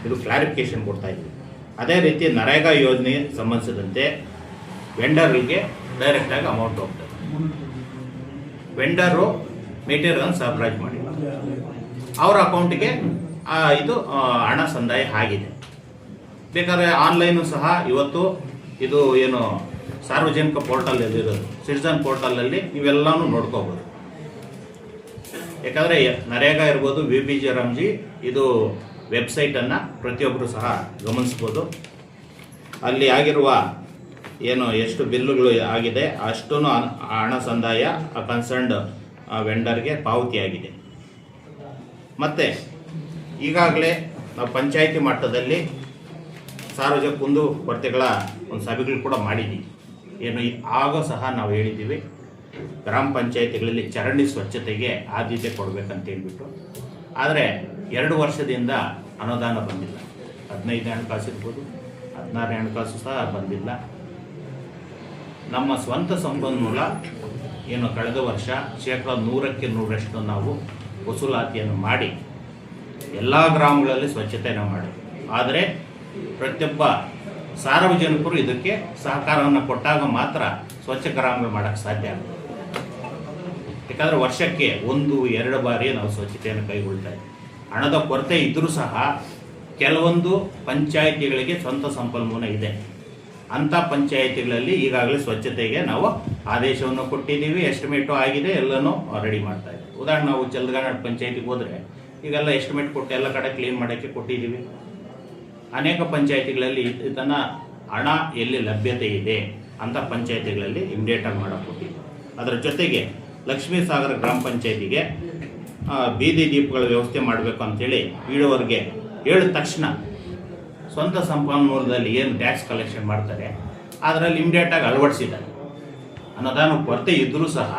Speaker 4: ಇದು ಕ್ಲಾರಿಫಿಕೇಶನ್ ಕೊಡ್ತಾ ಇದ್ದೀವಿ. ಅದೇ ರೀತಿ ನರೇಗಾ ಯೋಜನೆಗೆ ಸಂಬಂಧಿಸಿದಂತೆ ವೆಂಡರ್ಗೆ ಡೈರೆಕ್ಟಾಗಿ ಅಮೌಂಟ್ ಹೋಗ್ತದೆ. ವೆಂಡರು ಮೆಟೀರಿಯಲ್ ಸರಬರಾಜು ಮಾಡಿ ಅವರ ಅಕೌಂಟಿಗೆ ಇದು ಹಣ ಸಂದಾಯ ಆಗಿದೆ. ಬೇಕಾದ್ರೆ ಆನ್ಲೈನು ಸಹ ಇವತ್ತು ಇದು ಏನು ಸಾರ್ವಜನಿಕ ಪೋರ್ಟಲ್ ಇರೋದು ಸಿಟಿಸನ್ ಪೋರ್ಟಲಲ್ಲಿ ನೀವೆಲ್ಲನೂ ನೋಡ್ಕೋಬೋದು. ಯಾಕಂದರೆ ನರೇಗಾ ಇರ್ಬೋದು, VBJRMG ಇದು ವೆಬ್ಸೈಟನ್ನು ಪ್ರತಿಯೊಬ್ಬರು ಸಹ ಗಮನಿಸ್ಬೋದು. ಅಲ್ಲಿ ಆಗಿರುವ ಏನು ಎಷ್ಟು ಬಿಲ್ಲುಗಳು ಆಗಿದೆ ಅಷ್ಟೂ ಹಣ ಸಂದಾಯ ಕನ್ಸರ್ನ್ಡ್ ವೆಂಡರ್ಗೆ ಪಾವತಿಯಾಗಿದೆ. ಮತ್ತು ಈಗಾಗಲೇ ನಾವು ಪಂಚಾಯಿತಿ ಮಟ್ಟದಲ್ಲಿ ಸಾರ್ವಜನಿಕ ಕುಂದುಕೊರತೆಗಳ ಒಂದು ಸಭೆಗಳು ಕೂಡ ಮಾಡಿದ್ದೀವಿ. ಏನು ಆಗ ಸಹ ನಾವು ಹೇಳಿದ್ದೀವಿ ಗ್ರಾಮ ಪಂಚಾಯಿತಿಗಳಲ್ಲಿ ಚರಂಡಿ ಸ್ವಚ್ಛತೆಗೆ ಆದ್ಯತೆ ಕೊಡಬೇಕಂತ ಹೇಳ್ಬಿಟ್ಟು. ಆದರೆ 2 ವರ್ಷದಿಂದ ಅನುದಾನ ಬಂದಿಲ್ಲ. 15 ಹಣಕಾಸು ಇರ್ಬೋದು, 16 ಹಣಕಾಸು ಸಹ ಬಂದಿಲ್ಲ. ನಮ್ಮ ಸ್ವಂತ ಸಂಪನ್ಮೂಲ ಏನು ಕಳೆದ ವರ್ಷ 100ಕ್ಕೆ 100% ನಾವು ವಸೂಲಾತಿಯನ್ನು ಮಾಡಿ ಎಲ್ಲ ಗ್ರಾಮಗಳಲ್ಲಿ ಸ್ವಚ್ಛತೆಯನ್ನು ಮಾಡಿ. ಆದರೆ ಪ್ರತಿಯೊಬ್ಬ ಸಾರ್ವಜನಿಕರು ಇದಕ್ಕೆ ಸಹಕಾರವನ್ನು ಕೊಟ್ಟಾಗ ಮಾತ್ರ ಸ್ವಚ್ಛ ಗ್ರಾಮಗಳು ಮಾಡೋಕ್ಕೆ ಸಾಧ್ಯ ಆಗುತ್ತೆ. ಯಾಕಂದರೆ ವರ್ಷಕ್ಕೆ 1-2 ಬಾರಿ ನಾವು ಸ್ವಚ್ಛತೆಯನ್ನು ಕೈಗೊಳ್ತಾ ಇದ್ದೀವಿ. ಹಣದ ಕೊರತೆ ಇದ್ದರೂ ಸಹ ಕೆಲವೊಂದು ಪಂಚಾಯಿತಿಗಳಿಗೆ ಸ್ವಂತ ಸಂಪನ್ಮೂಲ ಇದೆ. ಅಂಥ ಪಂಚಾಯಿತಿಗಳಲ್ಲಿ ಈಗಾಗಲೇ ಸ್ವಚ್ಛತೆಗೆ ನಾವು ಆದೇಶವನ್ನು ಕೊಟ್ಟಿದ್ದೀವಿ, ಎಸ್ಟಿಮೇಟು ಆಗಿದೆ, ಎಲ್ಲನೂ ರೆಡಿ ಮಾಡ್ತಾ ಇದ್ದೀವಿ. ಉದಾಹರಣೆ ನಾವು ಚಂದ್ರಗಾನ ಪಂಚಾಯಿತಿಗೆ ಹೋದರೆ ಈಗೆಲ್ಲ ಎಸ್ಟಿಮೇಟ್ ಕೊಟ್ಟು ಎಲ್ಲ ಕಡೆ ಕ್ಲೀನ್ ಮಾಡೋಕ್ಕೆ ಕೊಟ್ಟಿದ್ದೀವಿ. ಅನೇಕ ಪಂಚಾಯಿತಿಗಳಲ್ಲಿ ಇದನ್ನು ಹಣ ಎಲ್ಲಿ ಲಭ್ಯತೆ ಇದೆ ಅಂಥ ಪಂಚಾಯಿತಿಗಳಲ್ಲಿ ಇಮಿಡಿಯೇಟಾಗಿ ಮಾಡೋಕ್ಕೆ ಕೊಟ್ಟಿದ್ದೀವಿ. ಅದರ ಜೊತೆಗೆ ಲಕ್ಷ್ಮೀ ಸಾಗರ ಗ್ರಾಮ ಪಂಚಾಯಿತಿಗೆ ಬೀದಿ ದೀಪಗಳ ವ್ಯವಸ್ಥೆ ಮಾಡಬೇಕು ಅಂಥೇಳಿ ಈಡೋವರೆಗೆ ಹೇಳಿದ ತಕ್ಷಣ ಸ್ವಂತ ಸಂಪನ್ಮೂಲದಲ್ಲಿ ಏನು ಟ್ಯಾಕ್ಸ್ ಕಲೆಕ್ಷನ್ ಮಾಡ್ತಾರೆ ಅದರಲ್ಲಿ ಇಮಿಡಿಯೇಟಾಗಿ ಅಳವಡಿಸಿದ್ದಾರೆ. ಅನುದಾನ ಕೊರತೆ ಇದ್ದರೂ ಸಹ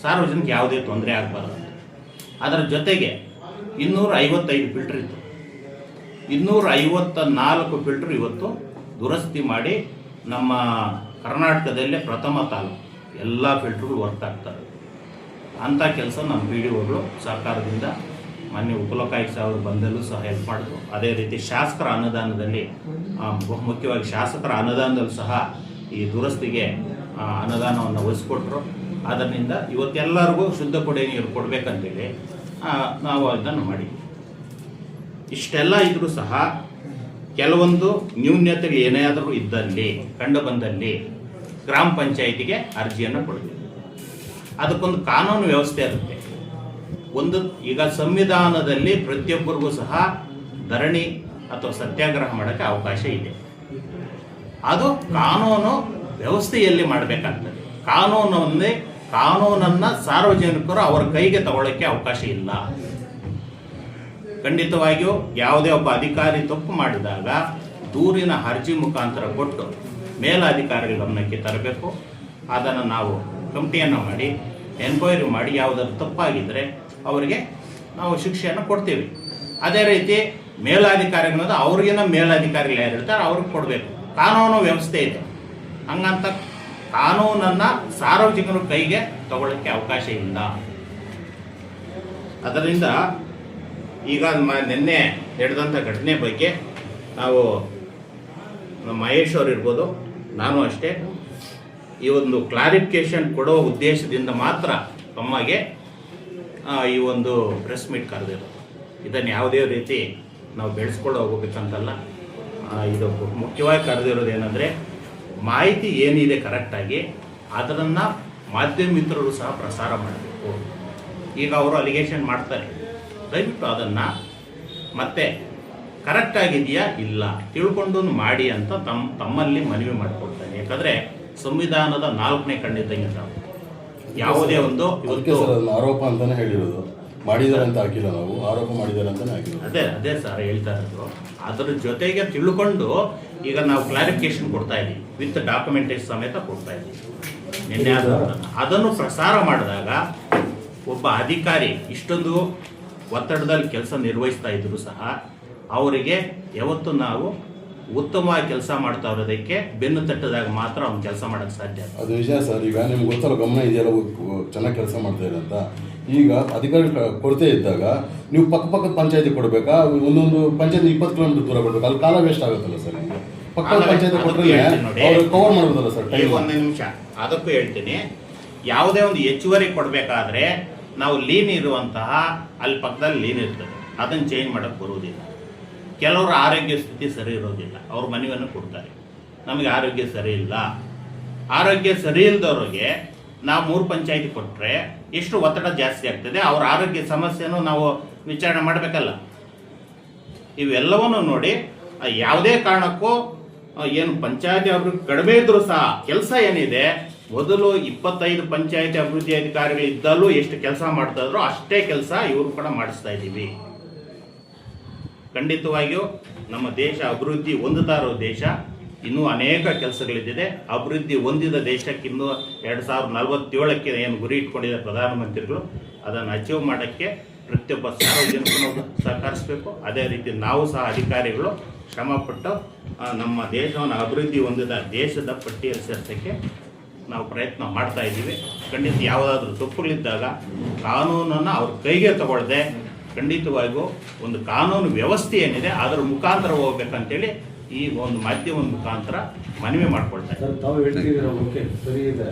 Speaker 4: ಸಾರ್ವಜನಿಕ ಯಾವುದೇ ತೊಂದರೆ ಆಗಬಾರದು. ಅದರ ಜೊತೆಗೆ 255 ಫಿಲ್ಟರ್ ಇತ್ತು. 254 ಫಿಲ್ಟರ್ ಇವತ್ತು ದುರಸ್ತಿ ಮಾಡಿ ನಮ್ಮ ಕರ್ನಾಟಕದಲ್ಲೇ ಪ್ರಥಮ ತಾಲೂಕು ಎಲ್ಲ ಫಿಲ್ಟರ್ಗಳು ವರ್ಕ್ ಆಗ್ತಾರೆ. ಅಂಥ ಕೆಲಸ ನಮ್ಮ PDOಗಳು ಸರ್ಕಾರದಿಂದ ಮಾನ್ಯ ಉಪಲೋಕಾಯುಕ್ತ ಅವರು ಬಂದಲ್ಲೂ ಸಹ ಹೆಲ್ಪ್ ಮಾಡಿದ್ರು. ಅದೇ ರೀತಿ ಶಾಸಕರ ಅನುದಾನದಲ್ಲಿ ಬಹುಮುಖ್ಯವಾಗಿ ಶಾಸಕರ ಅನುದಾನದಲ್ಲೂ ಸಹ ಈ ದುರಸ್ತಿಗೆ ಅನುದಾನವನ್ನು ಒಲಿಸ್ಕೊಟ್ರು. ಅದರಿಂದ ಇವತ್ತೆಲ್ಲರಿಗೂ ಶುದ್ಧ ಕುಡಿಯ ನೀರು ಕೊಡಬೇಕಂತೇಳಿ ನಾವು ಅದನ್ನು ಮಾಡಿದ್ವಿ. ಇಷ್ಟೆಲ್ಲ ಇದ್ದರೂ ಸಹ ಕೆಲವೊಂದು ನ್ಯೂನ್ಯತೆಗಳು ಏನಾದರೂ ಇದ್ದಲ್ಲಿ ಕಂಡು ಬಂದಲ್ಲಿ ಗ್ರಾಮ ಪಂಚಾಯಿತಿಗೆ ಅರ್ಜಿಯನ್ನು ಕೊಡಬೇಕು. ಅದಕ್ಕೊಂದು ಕಾನೂನು ವ್ಯವಸ್ಥೆ ಇರುತ್ತೆ. ಈಗ ಸಂವಿಧಾನದಲ್ಲಿ ಪ್ರತಿಯೊಬ್ಬರಿಗೂ ಸಹ ಧರಣಿ ಅಥವಾ ಸತ್ಯಾಗ್ರಹ ಮಾಡೋಕ್ಕೆ ಅವಕಾಶ ಇದೆ. ಅದು ಕಾನೂನು ವ್ಯವಸ್ಥೆಯಲ್ಲಿ ಮಾಡಬೇಕಾಗ್ತದೆ. ಕಾನೂನನ್ನು ಸಾರ್ವಜನಿಕರು ಅವರ ಕೈಗೆ ತಗೊಳ್ಳೋಕ್ಕೆ ಅವಕಾಶ ಇಲ್ಲ. ಖಂಡಿತವಾಗಿಯೂ ಯಾವುದೇ ಒಬ್ಬ ಅಧಿಕಾರಿ ತಪ್ಪು ಮಾಡಿದಾಗ ದೂರಿನ ಅರ್ಜಿ ಮುಖಾಂತರ ಕೊಟ್ಟು ಮೇಲಧಿಕಾರಿಗಳ ಗಮನಕ್ಕೆ ತರಬೇಕು. ಅದನ್ನು ನಾವು ಕಮಿಟಿಯನ್ನು ಮಾಡಿ ಎನ್ಕ್ವೈರಿ ಮಾಡಿ ಯಾವುದಾದ್ರು ತಪ್ಪಾಗಿದ್ದರೆ ಅವರಿಗೆ ನಾವು ಶಿಕ್ಷೆಯನ್ನು ಕೊಡ್ತೀವಿ. ಅದೇ ರೀತಿ ಮೇಲಾಧಿಕಾರಿಗಳನ್ನ ಅವ್ರಿಗಿನ ಮೇಲಾಧಿಕಾರಿಗಳು ಯಾರು ಇರ್ತಾರೆ ಅವ್ರಿಗೆ ಕೊಡಬೇಕು. ಕಾನೂನು ವ್ಯವಸ್ಥೆ ಇದೆ. ಹಂಗಂತ ಕಾನೂನನ್ನು ಸಾರ್ವಜನಿಕರ ಕೈಗೆ ತಗೊಳ್ಳೋಕ್ಕೆ ಅವಕಾಶ ಇಲ್ಲ. ಅದರಿಂದ ಈಗ ನಿನ್ನೆ ನಡೆದಂಥ ಘಟನೆ ಬಗ್ಗೆ ನಾವು ಮಹೇಶ್ ಅವರು ಇರ್ಬೋದು, ನಾನು ಅಷ್ಟೇ, ಈ ಒಂದು ಕ್ಲಾರಿಫಿಕೇಶನ್ ಕೊಡೋ ಉದ್ದೇಶದಿಂದ ಮಾತ್ರ ತಮಗೆ ಈ ಒಂದು ಪ್ರೆಸ್ ಮೀಟ್ ಕರೆದಿರೋದು. ಇದನ್ನು ಯಾವುದೇ ರೀತಿ ನಾವು ಬೆಳೆಸ್ಕೊಂಡು ಹೋಗ್ಬೇಕಂತಲ್ಲ. ಇದು ಮುಖ್ಯವಾಗಿ ಕರೆದಿರೋದು ಏನಂದರೆ ಮಾಹಿತಿ ಏನಿದೆ ಕರೆಕ್ಟಾಗಿ ಅದನ್ನು ಮಾಧ್ಯಮ ಮಿತ್ರರು ಸಹ ಪ್ರಸಾರ ಮಾಡಬೇಕು. ಈಗ ಅವರು ಅಲಿಗೇಷನ್ ಮಾಡ್ತಾರೆ, ದಯವಿಟ್ಟು ಅದನ್ನು ಮತ್ತೆ ಕರೆಕ್ಟಾಗಿದೆಯಾ ಇಲ್ಲ ತಿಳ್ಕೊಂಡು ಮಾಡಿ ಅಂತ ತಮ್ಮಲ್ಲಿ ಮನವಿ ಮಾಡಿಕೊಡ್ತಾನೆ. ಯಾಕಂದರೆ ಸಂವಿಧಾನದ 4ನೇ ಖಂಡಿತಂಗೆ ನಾವು ಯಾವುದೇ ಒಂದು
Speaker 3: ಆರೋಪ ಅಂತಾನೆ ಹೇಳಿರೋದು, ಮಾಡಿದ್ದಾರೆ ಅಂತ ಹಾಕಿಲ್ಲ, ನಾವು ಆರೋಪ ಮಾಡಿದ್ದಾರೆ ಅಂತಾನೆ ಹಾಕಿಲ್ಲ.
Speaker 4: ಅದೇ ಸರ್ ಹೇಳ್ತಾ ಇರೋದು. ಅದರ ಜೊತೆಗೆ ತಿಳ್ಕೊಂಡು ಈಗ ನಾವು ಕ್ಲಾರಿಫಿಕೇಶನ್ ಕೊಡ್ತಾ ಇದ್ದೀವಿ, ವಿತ್ ಡಾಕ್ಯುಮೆಂಟೇಶನ್ ಸಮೇತ ಕೊಡ್ತಾ ಇದ್ದೀವಿ. ನಿನ್ನೆ ಅದನ್ನು ಪ್ರಸಾರ ಮಾಡಿದಾಗ ಒಬ್ಬ ಅಧಿಕಾರಿ ಇಷ್ಟೊಂದು ಒತ್ತಡದಲ್ಲಿ ಕೆಲಸ ನಿರ್ವಹಿಸ್ತಾ ಇದ್ರು ಸಹ ಅವರಿಗೆ ಯಾವತ್ತು ನಾವು ಉತ್ತಮವಾಗಿ ಕೆಲಸ ಮಾಡ್ತಾ ಇರೋದಕ್ಕೆ ಬೆನ್ನು ತಟ್ಟದಾಗ ಮಾತ್ರ ಅವ್ನು ಕೆಲಸ ಮಾಡೋಕ್ಕೆ ಸಾಧ್ಯ.
Speaker 3: ಅದು ನಿಜ ಸರ್. ಈಗ ನಿಮ್ಗೆ ಗೊತ್ತಲ್ಲ, ಗಮನ ಇದೆಯಲ್ಲ, ಚೆನ್ನಾಗಿ ಕೆಲಸ ಮಾಡ್ತಾ ಇದೆ ಅಂತ. ಈಗ ಅಧಿಕಾರಿಗಳ ಕೊರತೆ ಇದ್ದಾಗ ನೀವು ಪಕ್ಕದ ಪಂಚಾಯತಿ ಕೊಡಬೇಕಾ? ಒಂದೊಂದು ಪಂಚಾಯತಿ 20 ಕಿಲೋಮೀಟರ್ ದೂರ ಕೊಡಬೇಕು. ಅಲ್ಲಿ ಕಾಲ ವೇಸ್ಟ್ ಆಗುತ್ತಲ್ಲ ಸರ್. ನಿಮಗೆ ಪಕ್ಕದ ಪಂಚಾಯತಿ ಕೊಟ್ಟರೆ ಅವ್ರು ಕವರ್ ಮಾಡ್ಬೋದಲ್ಲ ಸರ್ ಟೈಮ್.
Speaker 4: ಒಂದು ನಿಮಿಷ, ಅದಕ್ಕೂ ಹೇಳ್ತೀನಿ. ಯಾವುದೇ ಒಂದು ಹೆಚ್ಚುವರಿ ಕೊಡಬೇಕಾದ್ರೆ ನಾವು ಲೀನ್ ಇರುವಂತಹ ಅಲ್ಲಿ ಪಕ್ಕದಲ್ಲಿ ಲೀನ್ ಇರ್ತದೆ, ಅದನ್ನು ಚೇಂಜ್ ಮಾಡೋಕ್ಕೆ ಬರುವುದಿಲ್ಲ. ಕೆಲವರು ಆರೋಗ್ಯ ಸ್ಥಿತಿ ಸರಿ ಇರೋದಿಲ್ಲ, ಅವ್ರ ಮನವಿಯನ್ನು ಕೊಡ್ತಾರೆ, ನಮಗೆ ಆರೋಗ್ಯ ಸರಿ ಇಲ್ಲ. ಆರೋಗ್ಯ ಸರಿ ಇಲ್ಲದವ್ರಿಗೆ ನಾವು 3 ಪಂಚಾಯತಿ ಕೊಟ್ಟರೆ ಎಷ್ಟು ಒತ್ತಡ ಜಾಸ್ತಿ ಆಗ್ತದೆ, ಅವ್ರ ಆರೋಗ್ಯ ಸಮಸ್ಯೆನೂ ನಾವು ವಿಚಾರಣೆ ಮಾಡಬೇಕಲ್ಲ. ಇವೆಲ್ಲವನ್ನು ನೋಡಿ ಯಾವುದೇ ಕಾರಣಕ್ಕೂ ಏನು ಪಂಚಾಯತಿ ಅಭಿವೃದ್ಧಿ ಕಡಿಮೆ ಇದ್ರೂ ಸಹ ಕೆಲಸ ಏನಿದೆ, ಮೊದಲು 25 ಪಂಚಾಯತಿ ಅಭಿವೃದ್ಧಿ ಅಧಿಕಾರಿಗಳು ಇದ್ದಲ್ಲೂ ಎಷ್ಟು ಕೆಲಸ ಮಾಡ್ತಾ ಇದ್ರು ಅಷ್ಟೇ ಕೆಲಸ ಇವರು ಕೂಡ ಮಾಡಿಸ್ತಾ ಇದ್ದೀವಿ. ಖಂಡಿತವಾಗಿಯೂ ನಮ್ಮ ದೇಶ ಅಭಿವೃದ್ಧಿ ಹೊಂದುತ್ತಾ ಇರೋ ದೇಶ. ಇನ್ನೂ ಅನೇಕ ಕೆಲಸಗಳಿದೆ. ಅಭಿವೃದ್ಧಿ ಹೊಂದಿದ ದೇಶಕ್ಕೆ ಇನ್ನೂ 2047ಕ್ಕೆ ಏನು ಗುರಿ ಇಟ್ಕೊಂಡಿದ್ದಾರೆ ಪ್ರಧಾನಮಂತ್ರಿಗಳು, ಅದನ್ನು ಅಚೀವ್ ಮಾಡೋಕ್ಕೆ ಪ್ರತಿಯೊಬ್ಬ ಸಾರ್ವಜನಿಕರು ಸಹಕರಿಸಬೇಕು. ಅದೇ ರೀತಿ ನಾವು ಸಹ ಅಧಿಕಾರಿಗಳು ಶ್ರಮಪಟ್ಟು ನಮ್ಮ ದೇಶವನ್ನು ಅಭಿವೃದ್ಧಿ ಹೊಂದಿದ ದೇಶದ ಪಟ್ಟಿಯಲ್ಲಿ ಸೇರಿಸೋಕ್ಕೆ ನಾವು ಪ್ರಯತ್ನ ಮಾಡ್ತಾ ಇದ್ದೀವಿ. ಖಂಡಿತ ಯಾವುದಾದ್ರೂ ತಪ್ಪುಗಳಿದ್ದಾಗ ಕಾನೂನನ್ನು ಅವ್ರ ಕೈಗೆ ತಗೊಳ್ಳದೆ ಖಂಡಿತವಾಗಿಯೂ ಒಂದು ಕಾನೂನು ವ್ಯವಸ್ಥೆ ಏನಿದೆ ಅದರ ಮುಖಾಂತರ ಹೋಗ್ಬೇಕಂತೇಳಿ ಈ ಒಂದು ಮಾಧ್ಯಮದ ಮುಖಾಂತರ ಮನವಿ ಮಾಡ್ಕೊಳ್ತಾ ಇದ್ದಾರೆ.
Speaker 2: ತಾವು ಹೇಳ್ತಿದ್ದೀರ, ಓಕೆ, ಸರಿ ಇದೆ.